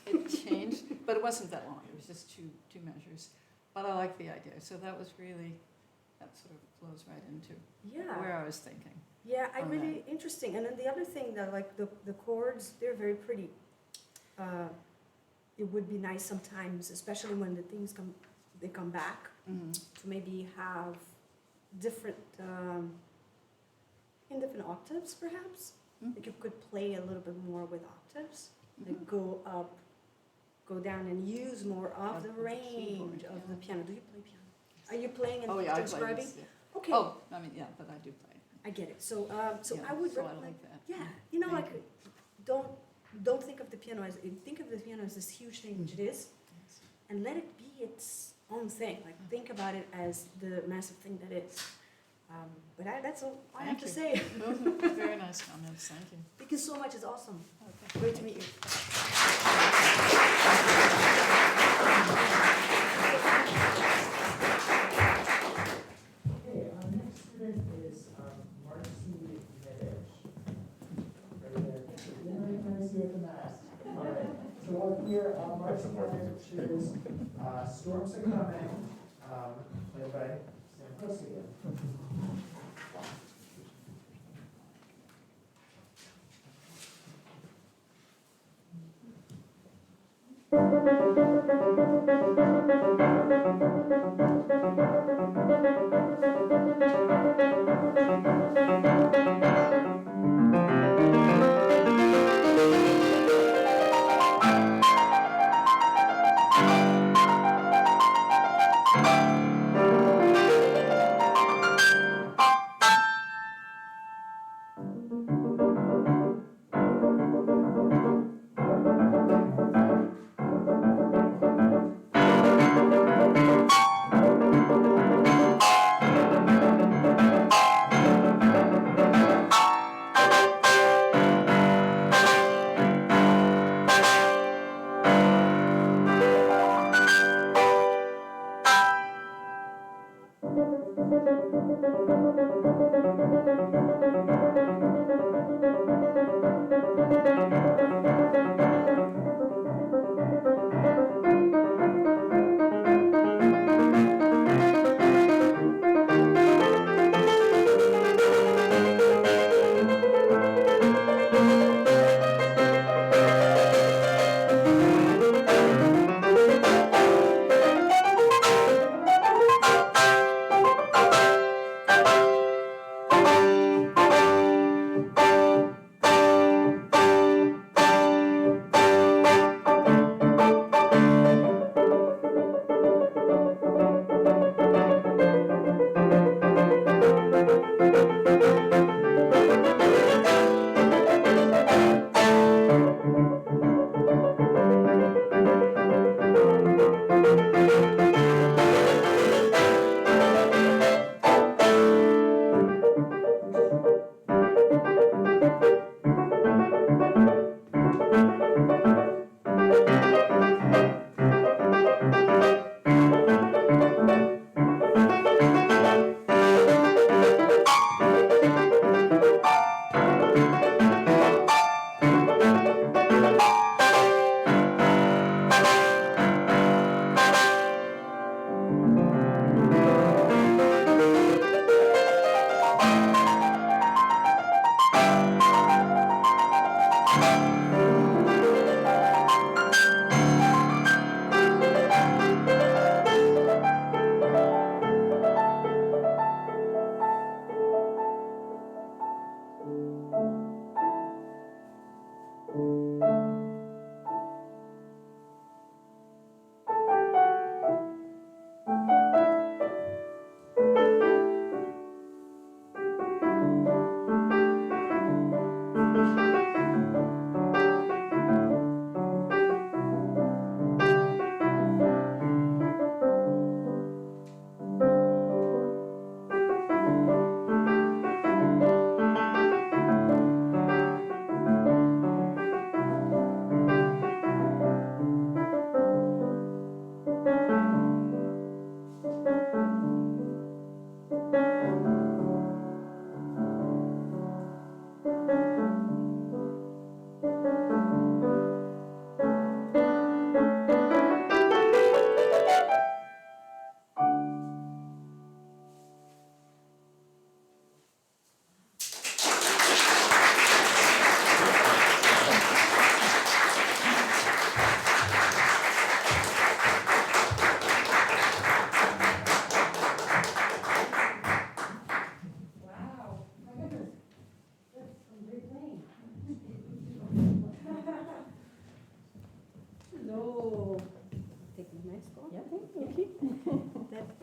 It changed, but it wasn't that long, it was just two measures. But I like the idea, so that was really, that sort of flows right into Yeah. where I was thinking. Yeah, I on really interesting. And then the other thing that like the chords, they're very pretty. It would be nice sometimes, especially when the things come back, Mhm. to maybe have different in different octaves perhaps. Mhm. Like you could play a little bit more with octaves, like Mhm. go up go down and use more of the range of the piano. Do you play piano? Are you playing and Oh, yeah, I play describing? this, yeah. Okay, Oh, I mean, yeah, but I do play. I get it. So, so Yeah, I would so I recommend, like that. yeah, you know, Thank like, don't think of the piano as, think of the piano as this huge thing, which it is, and let it be its own thing. Like, think about it as the massive thing that it is. But that's all I have to say. Those are very nice comments, thank you. Thank you so much. It's awesome. Okay. Great to meet you. Okay, our next student is Marcy Medic. Right there. Didn't recognize you at the mask. All right. So we'll hear Marcy Medic. She is Storms Are Coming, played by Sam Pussy.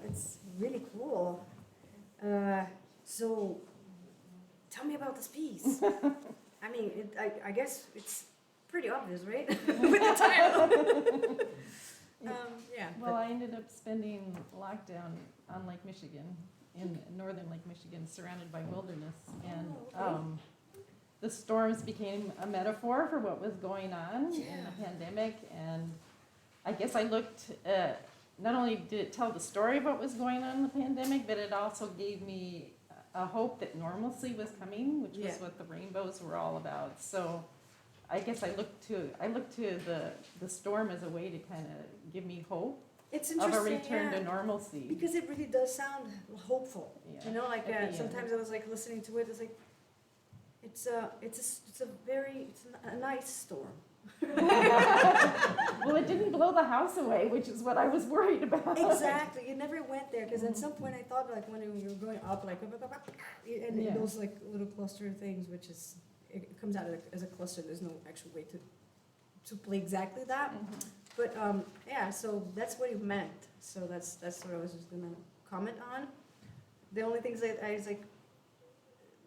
That's really cool. So, tell me about this piece. I mean, I guess it's pretty obvious, right? With the title. Yeah. Well, I ended up spending lockdown on Lake Michigan, in northern Lake Michigan, surrounded by wilderness. And the storms became a metaphor for what was going on in the pandemic. And I guess I looked at, not only did it tell the story of what was going on in the pandemic, but it also gave me a hope that normalcy was coming, which was what the rainbows were all about. So I guess I looked to the storm as a way to kind of give me hope It's of interesting, a return to normalcy. because it really does sound hopeful. Yeah. You know, like At the sometimes I was like listening to it. It's like it's a nice storm. Well, it didn't blow the house away, which is what I was worried about. Exactly. It never went there because at some point I thought like when you were going up like and Yeah. those like little cluster things, which is it comes out as a cluster. There's no actual way to play exactly that. Mhm. But yeah, so that's what it meant. So that's what I was just gonna comment on. The only things that I was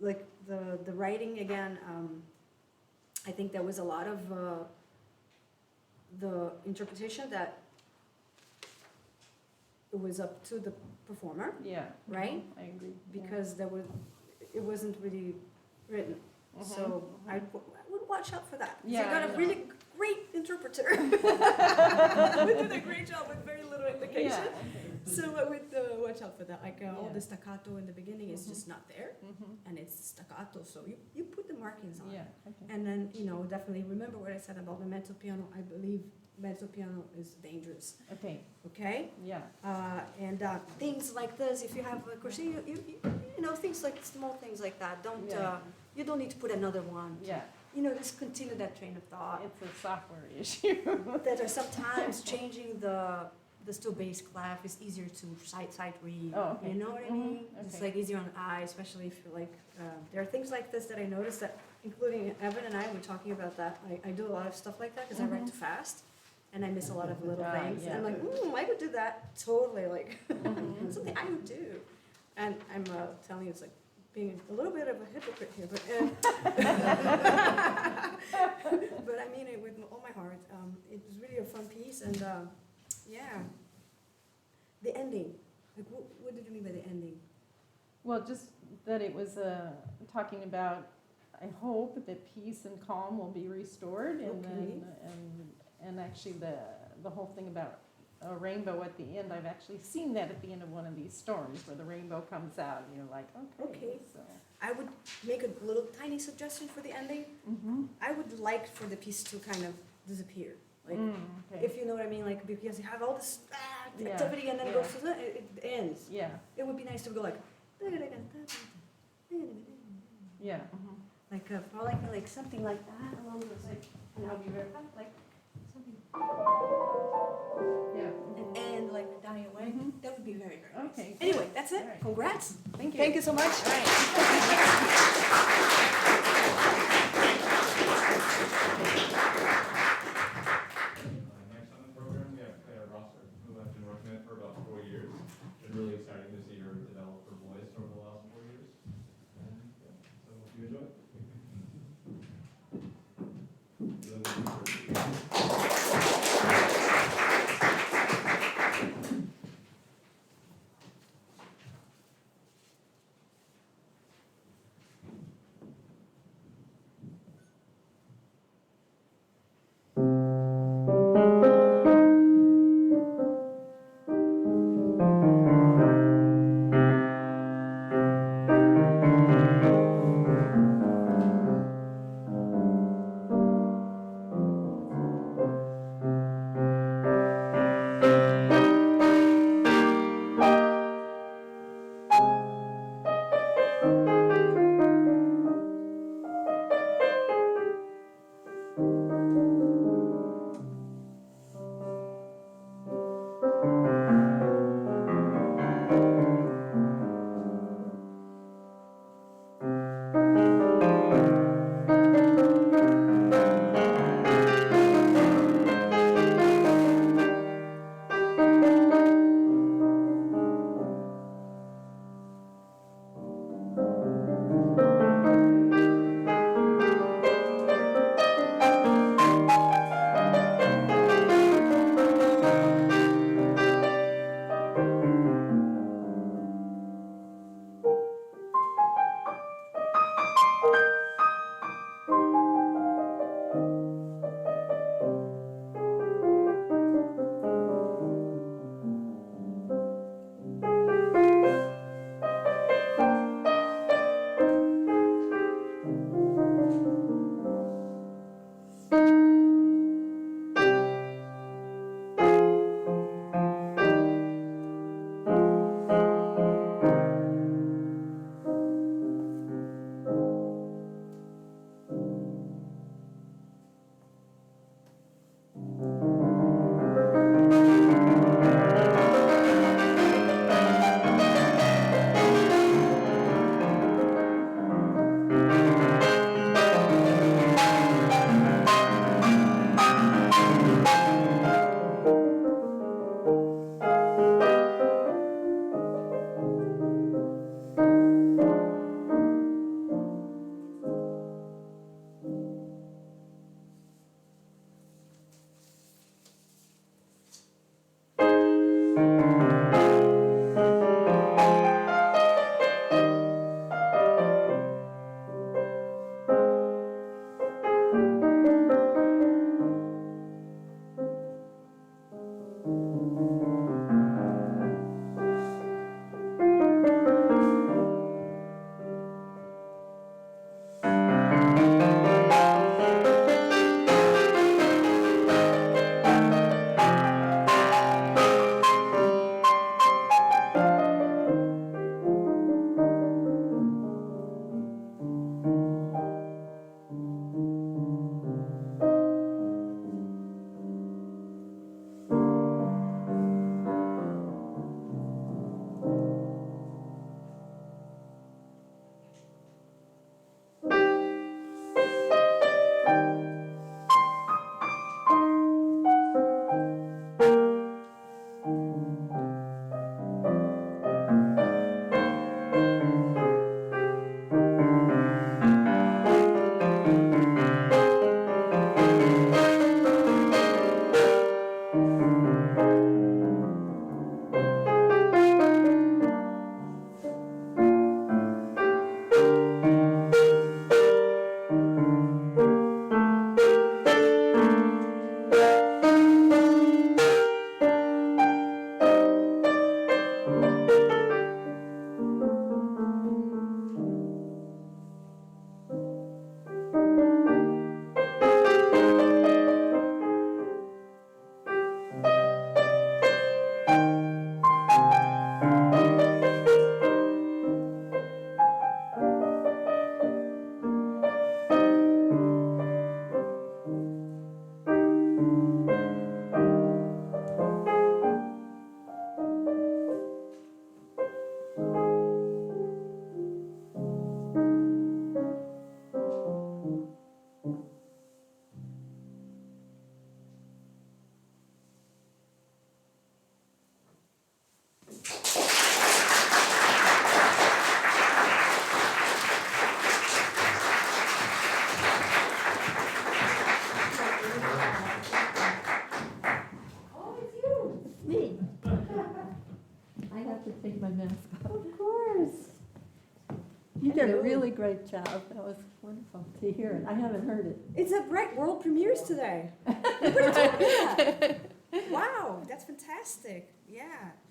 like the writing again. I think there was a lot of the interpretation that it was up to the performer, Yeah. right? I agree. Because it wasn't really written. Mhm. So I would watch out for that. Yeah, You got I a know. really great interpreter. We did a great job with very little indication. So I would watch out for that. Like all Yeah. the staccato in the beginning is Mhm. just not there, Mm-hmm. and it's staccato. So you put the markings on. Yeah. Okay. And then, definitely remember what I said about the mezzo piano. I believe mezzo piano is dangerous, Okay. okay? Yeah. And things like this, if you have a crochet, things like small things like that. Yeah. You don't need to put another one. Yeah. Just continue that train of thought. It's a software issue. That are sometimes changing the still bass clef is easier to sight read. Oh, okay. You know what I Mhm. mean? It's Okay. like easier on the eye, especially if you're like, there are things like this that I noticed that, including Evan and I were talking about that. I do a lot of stuff like that because I write too fast and I miss a lot of little things. Yeah. And I'm like, I could do that totally, like Mhm. something I would do. And I'm telling you, it's like being a little bit of a hypocrite here, but but I mean it with all my heart. It was really a fun piece, and yeah, the ending. Like, what did you mean by the ending? Well, just that it was talking about, I hope that peace and calm will be restored, and Okay. then and actually the whole thing about a rainbow at the end. I've actually seen that at the end of one of these storms where the rainbow comes out, and you're like, okay. Okay. So. I would make a little tiny suggestion for the ending. Mm-hmm. I would like for the piece to kind of disappear, like. Okay. If you know what I mean, like, because you have all this Yeah, activity and then it yeah. goes to it ends. Yeah. It would be nice to go like, Yeah. Mm-hmm. like like something like that along those and I'll be very fast, like something Yeah. and end like dying away. Mhm. That would be very nice. Okay. Anyway, that's it. All right. Congrats. Thank you. Thank you so much. All right. Next on the program, we have Clarice, who I've been working with for about 4 years. It's been really exciting to see her develop her voice over the last 4 years. And, so hope you enjoy it. You did a really great job. That was wonderful to hear it. I haven't heard it. It's a bright world premieres today. Nobody told me that. Wow, that's fantastic. Yeah,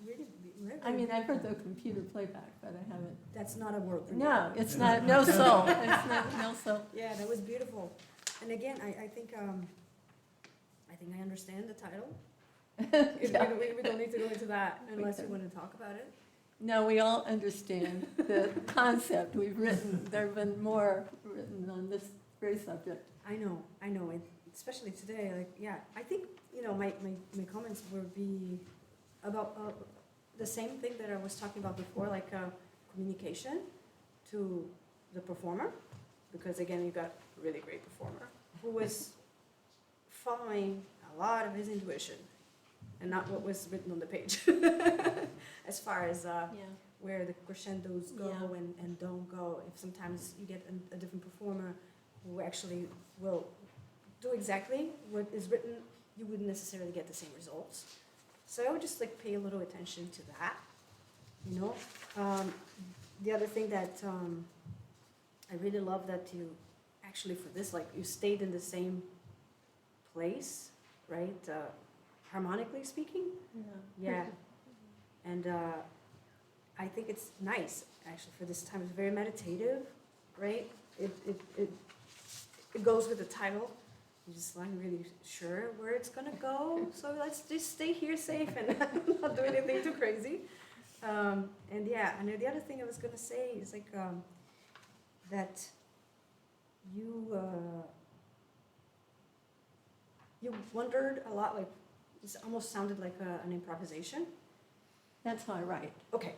really, really. I mean, I've heard the computer playback, but I haven't. That's not a world premiere. No, it's not. No soul. It's not. No soul. Yeah, that was beautiful. And again, I think I understand the title. Yeah. We don't need to go into that unless you want to talk about it. No, we all understand the concept we've written. There have been more written on this very subject. I know, and especially today, like, yeah, I think, my comments would be about the same thing that I was talking about before, like communication to the performer, because again, you got a really great performer who was following a lot of his intuition and not what was written on the page, as far as where the crescendos go and don't go. If sometimes you get a different performer who actually will do exactly what is written, you wouldn't necessarily get the same results. So I would just like pay a little attention to that, The other thing that I really love that you actually for this, like you stayed in the same place, right? Harmonically speaking. Yeah. And I think it's nice actually for this time. It's very meditative, right? It goes with the title. You're just not really sure where it's gonna go, so let's just stay here safe and not do anything too crazy. And the other thing I was gonna say is like that you wondered a lot, like it almost sounded like an improvisation. That's how I write. Okay,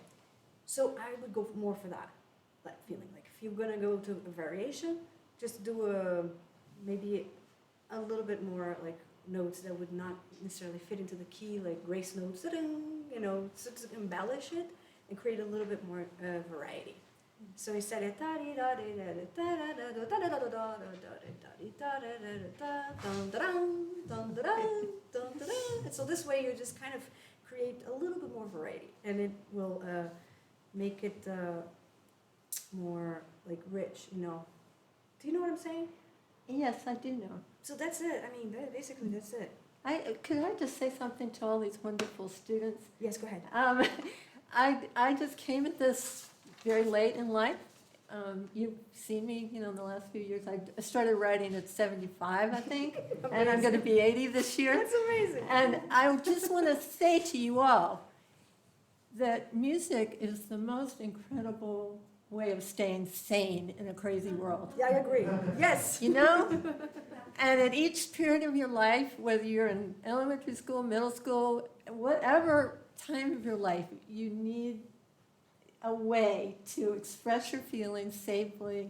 so I would go more for that feeling. Like if you're gonna go to a variation, just do maybe a little bit more like notes that would not necessarily fit into the key, like grace notes, so to embellish it and create a little bit more variety. So instead of and so this way you're just kind of create a little bit more variety, and it will make it more like rich, you know. Do you know what I'm saying? Yes, I do know. So that's it. I mean, basically that's it. Could I just say something to all these wonderful students? Yes, go ahead. I just came at this very late in life. You've seen me, in the last few years. I started writing at 75, I think, and I'm going to be 80 this year. That's amazing. And I just want to say to you all that music is the most incredible way of staying sane in a crazy world. Yeah, I agree. Yes. And at each period of your life, whether you're in elementary school, middle school, whatever time of your life, you need a way to express your feelings safely,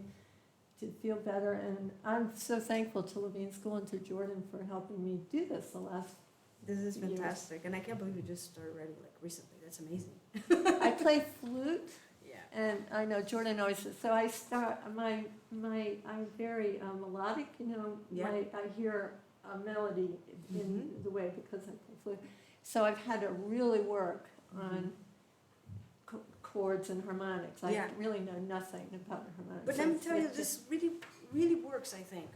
to feel better. And I'm so thankful to Levine School and to Jordan for helping me do this the last This is years. fantastic, and I can't believe you just started writing like recently. That's amazing. I play flute. Yeah. And I know Jordan always says, so I start, I'm very melodic, Yeah. I hear a melody in the way because I play flute. So I've had to really work on chords and harmonics. Yeah. I really know nothing about harmonics. But let me tell you, this really works, I think.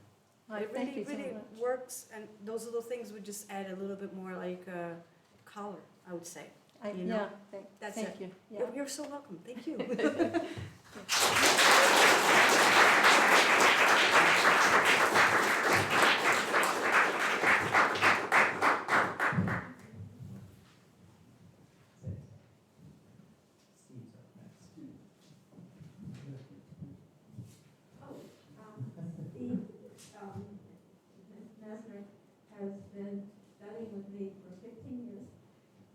It Thank you really so much. works, and those little things would just add a little bit more like color, I would say. you know? That's Thank it. you. Yeah. You're so welcome. Thank you. Master has been studying with me for 15 years,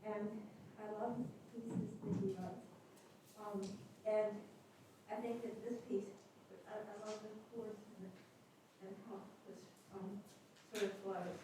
and I love the pieces that he writes. And I think that this piece, I love the chords and how this sort of flows.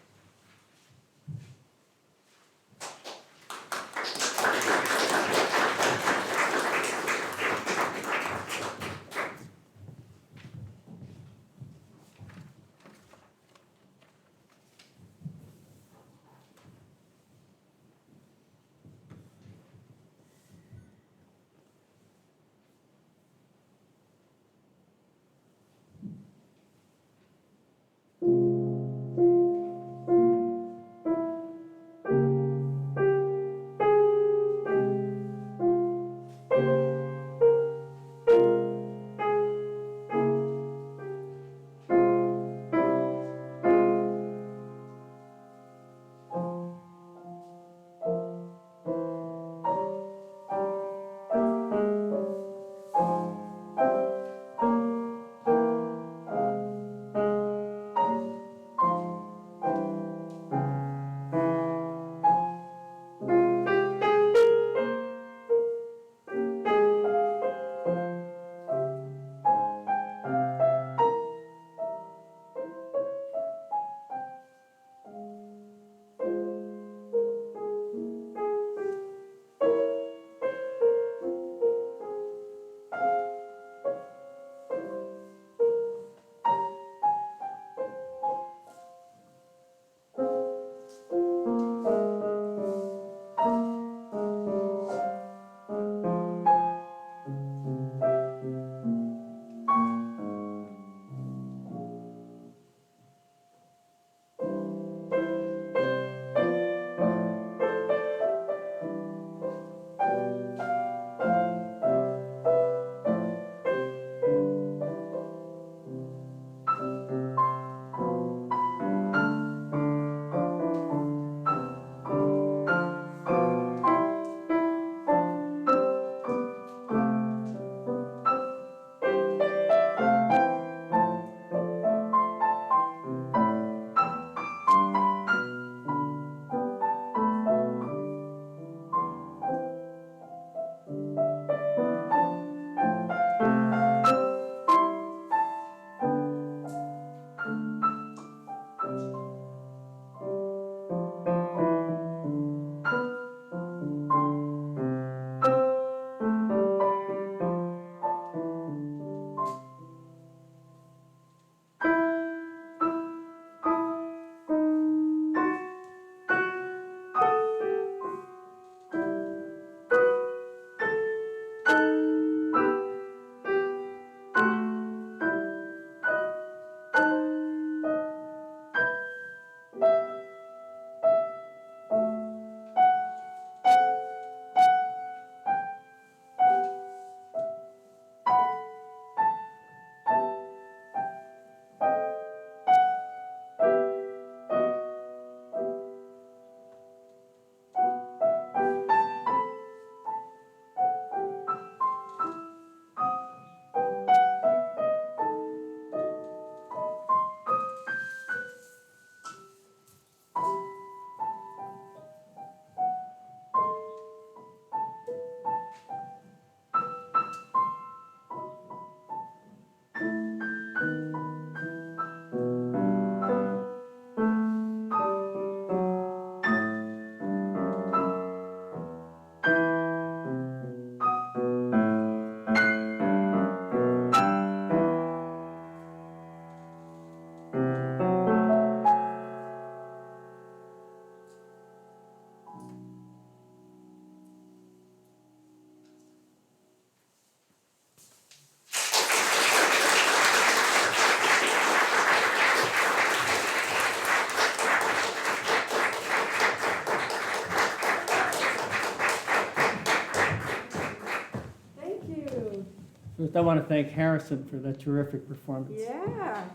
First, I want to thank Harrison for that terrific performance. Yeah,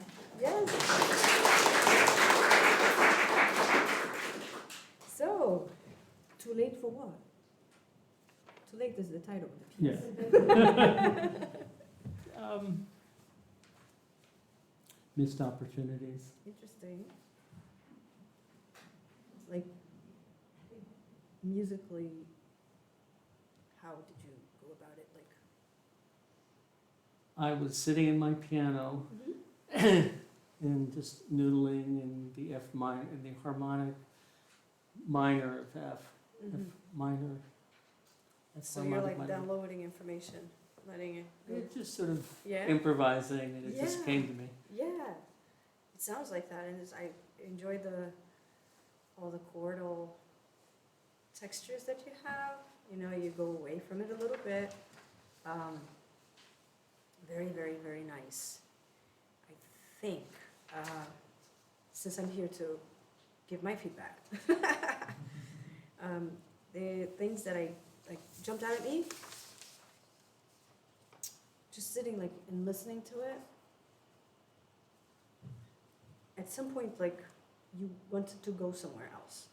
yes. So, too late for what? Too late is the title of the piece. Yeah. Missed opportunities. Interesting. Like, musically, how did you go about it? Like, I was sitting in my piano and just noodling in the F minor, in the harmonic minor of F minor. so you're like downloading information, letting it go. Just sort of Yeah. improvising, and it just Yeah. came to me. Yeah, it sounds like that, and I enjoy all the chordal textures that you have. You know, you go away from it a little bit. Very, very, very nice. I think, since I'm here to give my feedback, the things that I like jumped out at me, just sitting like and listening to it. At some point, like, you wanted to go somewhere else,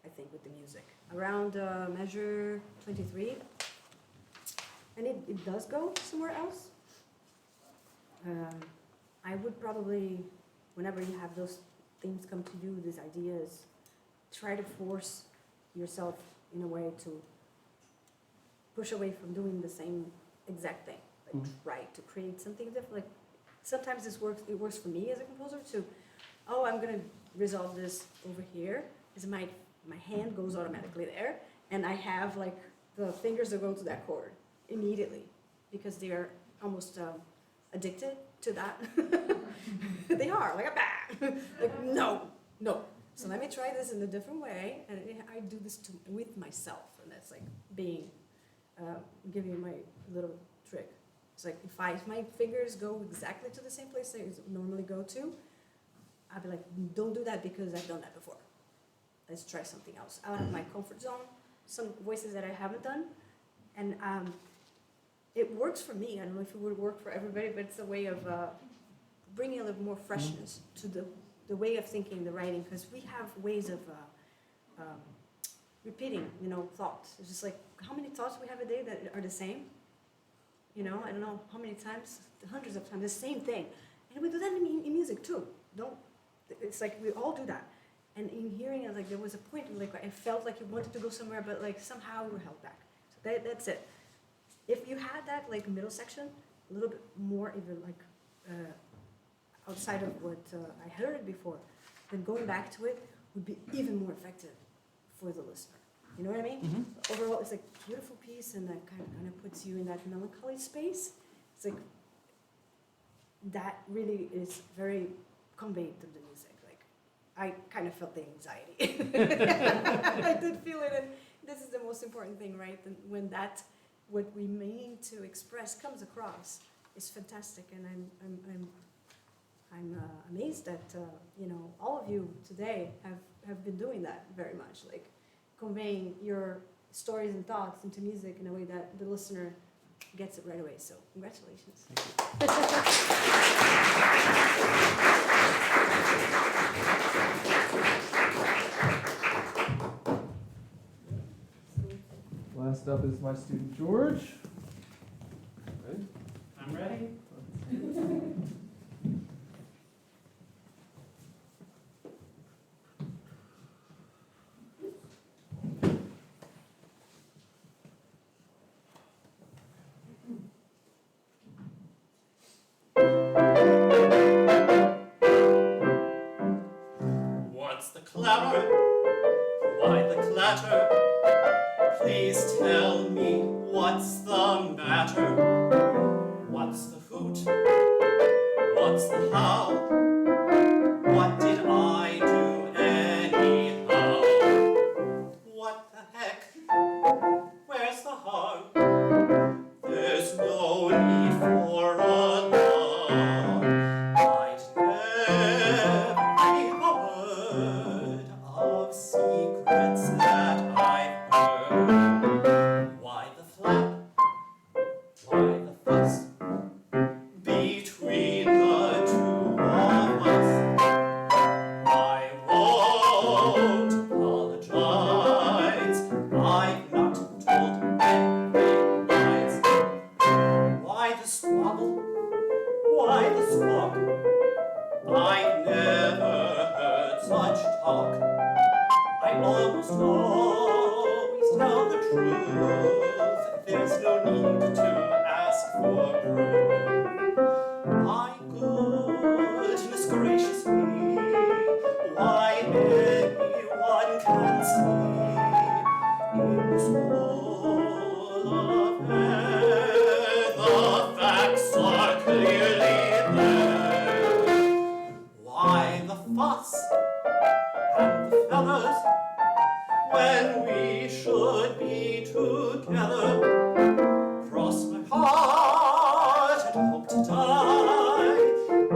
I think, with the music. Around measure 23, and it does go somewhere else. I would probably, whenever you have those things come to you, these ideas, try to force yourself in a way to push away from doing the same exact thing. Like, try to create something different. Like, sometimes it works for me as a composer to, oh, I'm gonna resolve this over here, is my hand goes automatically there, and I have like the fingers that go to that chord immediately, because they are almost addicted to that. They are, like a bah! Like, no. So let me try this in a different way, and I do this with myself, and that's like being, giving you my little trick. It's like if my fingers go exactly to the same place they normally go to, I'd be like, don't do that because I've done that before. Let's try something else out of my comfort zone, some voices that I haven't done, and it works for me. I don't know if it would work for everybody, but it's a way of bringing a little more freshness to the way of thinking, the writing, because we have ways of repeating, thoughts. It's just like, how many thoughts we have a day that are the same? I don't know how many times, hundreds of times, the same thing. And we do that in music too. It's like we all do that. And in hearing it, like, there was a point where, like, I felt like you wanted to go somewhere, but like somehow we were held back. So that's it. If you had that like middle section, a little bit more even like outside of what I heard it before, then going back to it would be even more effective for the listener. You know what I mean? Overall, it's like a beautiful piece, and that kind of puts you in that melancholy space. It's like that really is very conveyed through the music. Like, I kind of felt the anxiety. I did feel it, and this is the most important thing, right? And when what we mean to express comes across, is fantastic, and I'm amazed that all of you today have been doing that very much, like conveying your stories and thoughts into music in a way that the listener gets it right away. So congratulations. Last up is my student George. Ready? I'm ready. What's the clamor? Why the clatter? Please tell me what's the matter? What's the hoot? What's the howl? What did I do anyhow? What the heck? Where's the harm? There's no need for alarm. I'd never be heard of secrets that I've heard. Why the flap? Why the fuss? truth, there's no need to ask for proof. My goodness gracious me, why anyone can see in this whole affair, the facts are clearly there. Why the fuss and the feathers when we should be together? Cross my heart and hope to die.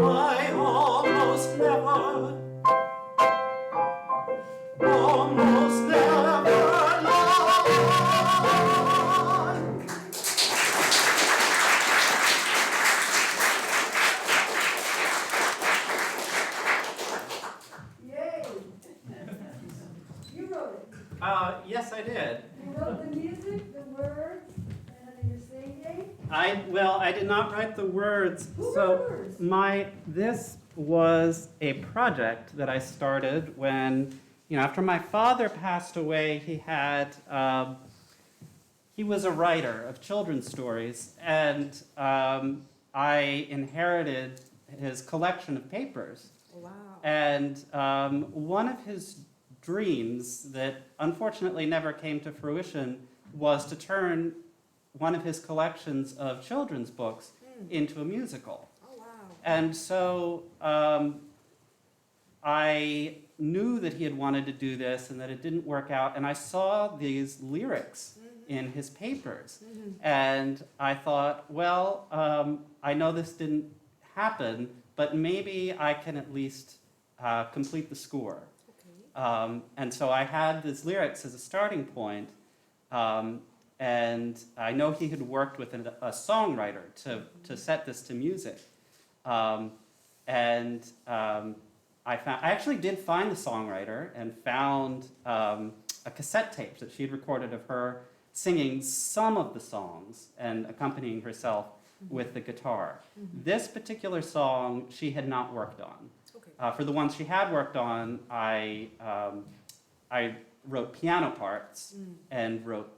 I almost never lie. Yay! You wrote it. Yes, I did. You wrote the music, the words, and then you're singing. I did not write the words. Who So wrote words? this was a project that I started when, after my father passed away, he was a writer of children's stories, and I inherited his collection of papers. Wow. And one of his dreams that unfortunately never came to fruition was to turn one of his collections of children's books into a musical. Oh, wow. And so I knew that he had wanted to do this and that it didn't work out, and I saw these lyrics in his papers. And I thought, well, I know this didn't happen, but maybe I can at least complete the score. And so I had these lyrics as a starting point, and I know he had worked with a songwriter to set this to music. I actually did find the songwriter and found a cassette tape that she had recorded of her singing some of the songs and accompanying herself with the guitar. This particular song she had not worked on. For the ones she had worked on, I wrote piano parts and wrote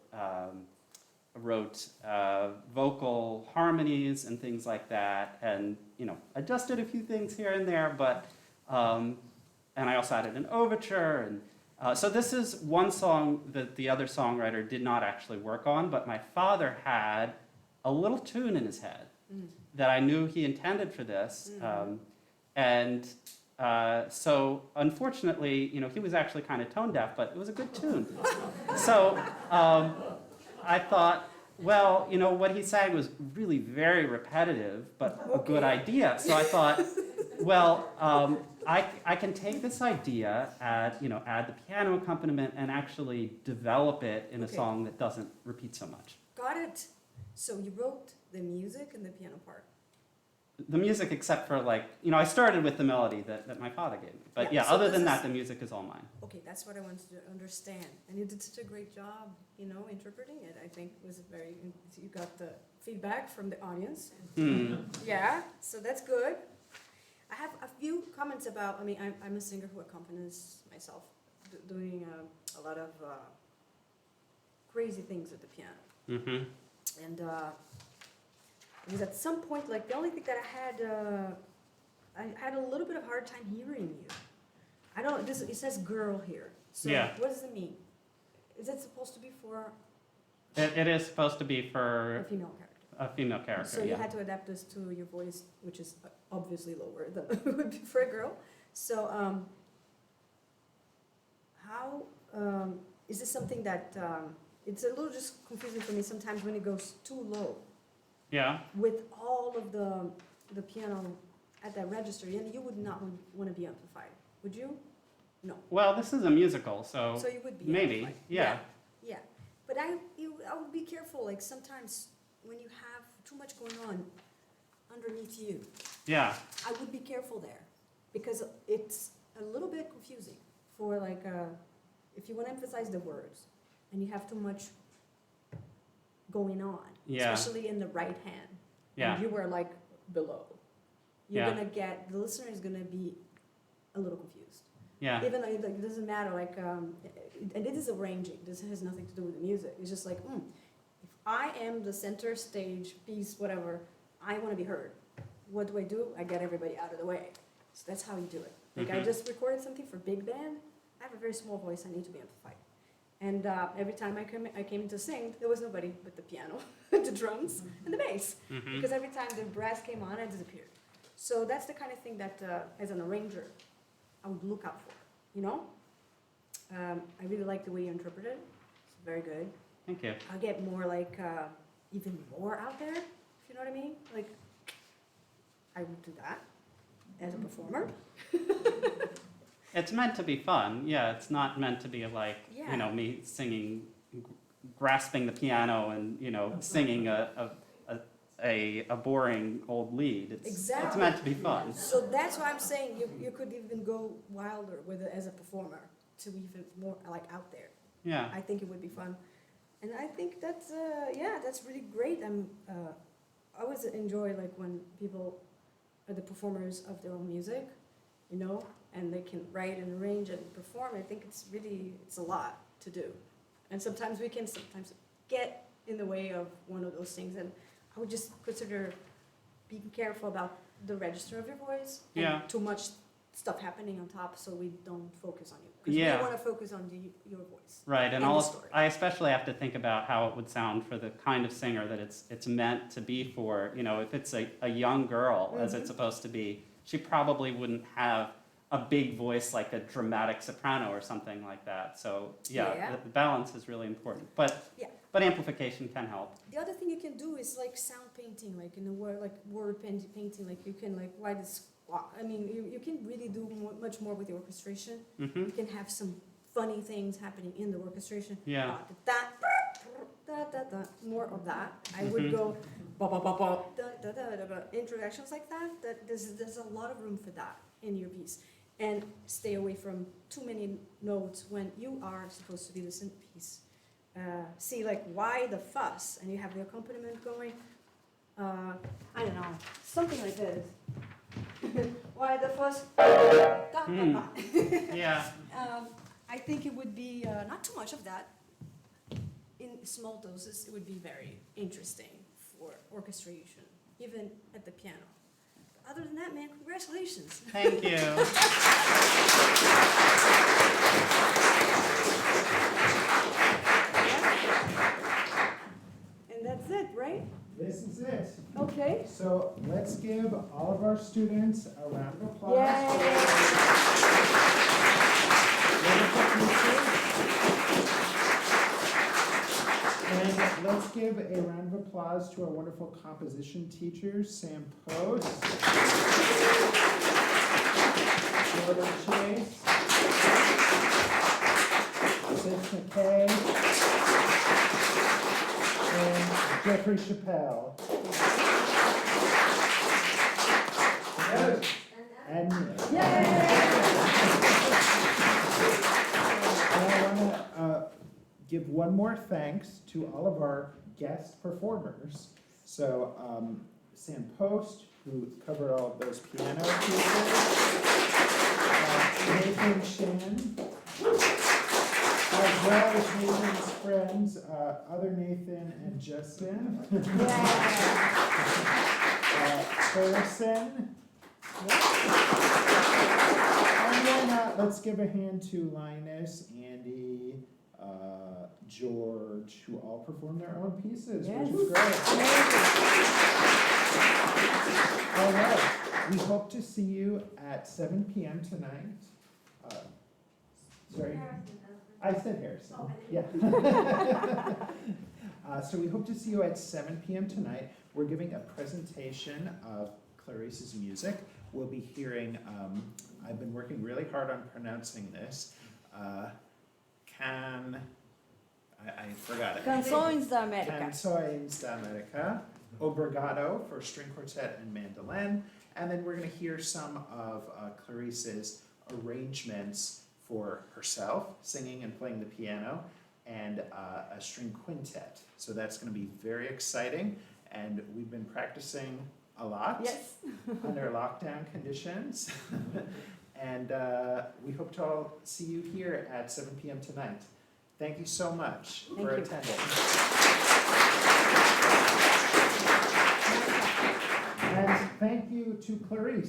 vocal harmonies and things like that, and adjusted a few things here and there. But and I also added an overture, and so this is one song that the other songwriter did not actually work on, but my father had a little tune in his head that I knew he intended for this, so unfortunately, he was actually kind of tone deaf, but it was a good tune. So I thought, well, what he sang was really very repetitive, but a good idea. So I thought, well, I can take this idea, add the piano accompaniment, and actually develop it in a song that doesn't repeat so much. Got it. So you wrote the music and the piano part. The music, except for I started with the melody that my father gave me. But Yeah, so other this than is- that, the music is all mine. Okay, that's what I wanted to understand. And you did such a great job, interpreting it. I think it was you got the feedback from the audience. Yeah, so that's good. I have a few comments about, I'm a singer who accompanies myself, doing a lot of crazy things with the piano. And it was at some point, the only thing that I had a little bit of hard time hearing you. I don't, it says girl here. So Yeah. what does it mean? Is it supposed to be for It is supposed to be a for female character? a female character, So you yeah. had to adapt this to your voice, which is obviously lower than it would be for a girl. So how, is this something that, it's a little just confusing for me sometimes when it goes too low Yeah. with all of the piano at that register, and you would not want to be amplified, would you? No. Well, this is a musical, so So you would be maybe, amplified. yeah. Yeah, but I would be careful, sometimes when you have too much going on underneath you, Yeah. I would be careful there, because it's a little bit confusing for if you want to emphasize the words and you have too much going on, Yeah. especially in the right hand, Yeah. and you were below, you're Yeah. gonna the listener is gonna be a little confused. Yeah. Even like, it doesn't matter, like, and it is arranging, this has nothing to do with the music, it's just like, if I am the center stage piece, whatever, I wanna be heard. What do? I get everybody out of the way. So that's how you do it. Like, I just recorded something for big band, I have a very small voice, I need to be amplified. And every time I came to sing, there was nobody but the piano, the drums, and the bass. Because every time the brass came on, I disappeared. So that's the kind of thing that, as an arranger, I would look out for, you know? I really like the way you interpret it. It's very good. Thank you. I'll get more like, even more out there, if you know what I mean? Like, I would do that as a performer. It's meant to be fun. Yeah, it's not meant to be like, Yeah. you know, me singing, grasping the piano and, you know, singing a boring old lead. It's Exactly. meant to be fun. So that's why I'm saying you could even go wilder with it as a performer to even more like out there. Yeah. I think it would be fun, and I think that's that's really great. I always enjoy like when people are the performers of their own music, you know, and they can write and arrange and perform. I think it's a lot to do, and sometimes we can get in the way of one of those things. And I would just consider being careful about the register of your voice and Yeah. too much stuff happening on top, so we don't focus on you. Because Yeah. we want to focus on your voice. Right, and the also, story. I especially have to think about how it would sound for the kind of singer that it's meant to be for. You know, if it's a young girl, as it's supposed to be, she probably wouldn't have a big voice like a dramatic soprano or something like that. So Yeah. the balance is really important. But amplification can help. The other thing you can do is like sound painting, like in the word painting, like you can like write a squat. I mean, you can really do much more with the orchestration. Mm-hmm. You can have some funny things happening in the orchestration. Yeah. More of that. I would go introductions like that. There's a lot of room for that in your piece. And stay away from too many notes when you are supposed to be the centerpiece. See, like, why the fuss? And you have the accompaniment going. I don't know, something like this. Why the fuss? Yeah. I think it would be not too much of that. In small doses, it would be very interesting for orchestration, even at the piano. But other than that, man, congratulations. Thank you. And that's it, right? This is it. Okay. So let's give all of our students a round of applause. Yay! And let's give a round of applause to our wonderful composition teachers, Sam Post, Jordan Chase, Sid McKay, and Jeffrey Chappelle. And me. And I want to give one more thanks to all of our guest performers. So Sam Post, who covered all of those piano pieces, Nathan Shin, as well as Nathan's friends, other Nathan and Justin. Harrison. And then let's give a hand to Linus, Andy, George, who all performed their own pieces, which is great. All right, we hope to see you at 7 p.m. tonight. Sorry, I said Harrison. Yeah. So we hope to see you at 7 p.m. tonight. We're giving a presentation of Clarice's music. We'll be hearing, I've been working really hard on pronouncing this, I forgot it. Canções da América. Canções da América, Obrigado for string quartet and mandolin, and then we're going to hear some of Clarice's arrangements for herself, singing and playing the piano, and a string quintet. So that's going to be very exciting, and we've been practicing a lot Yes. under lockdown conditions. And we hope to all see you here at 7 p.m. tonight. Thank you so much Thank for you. attending. And thank you to Clarice.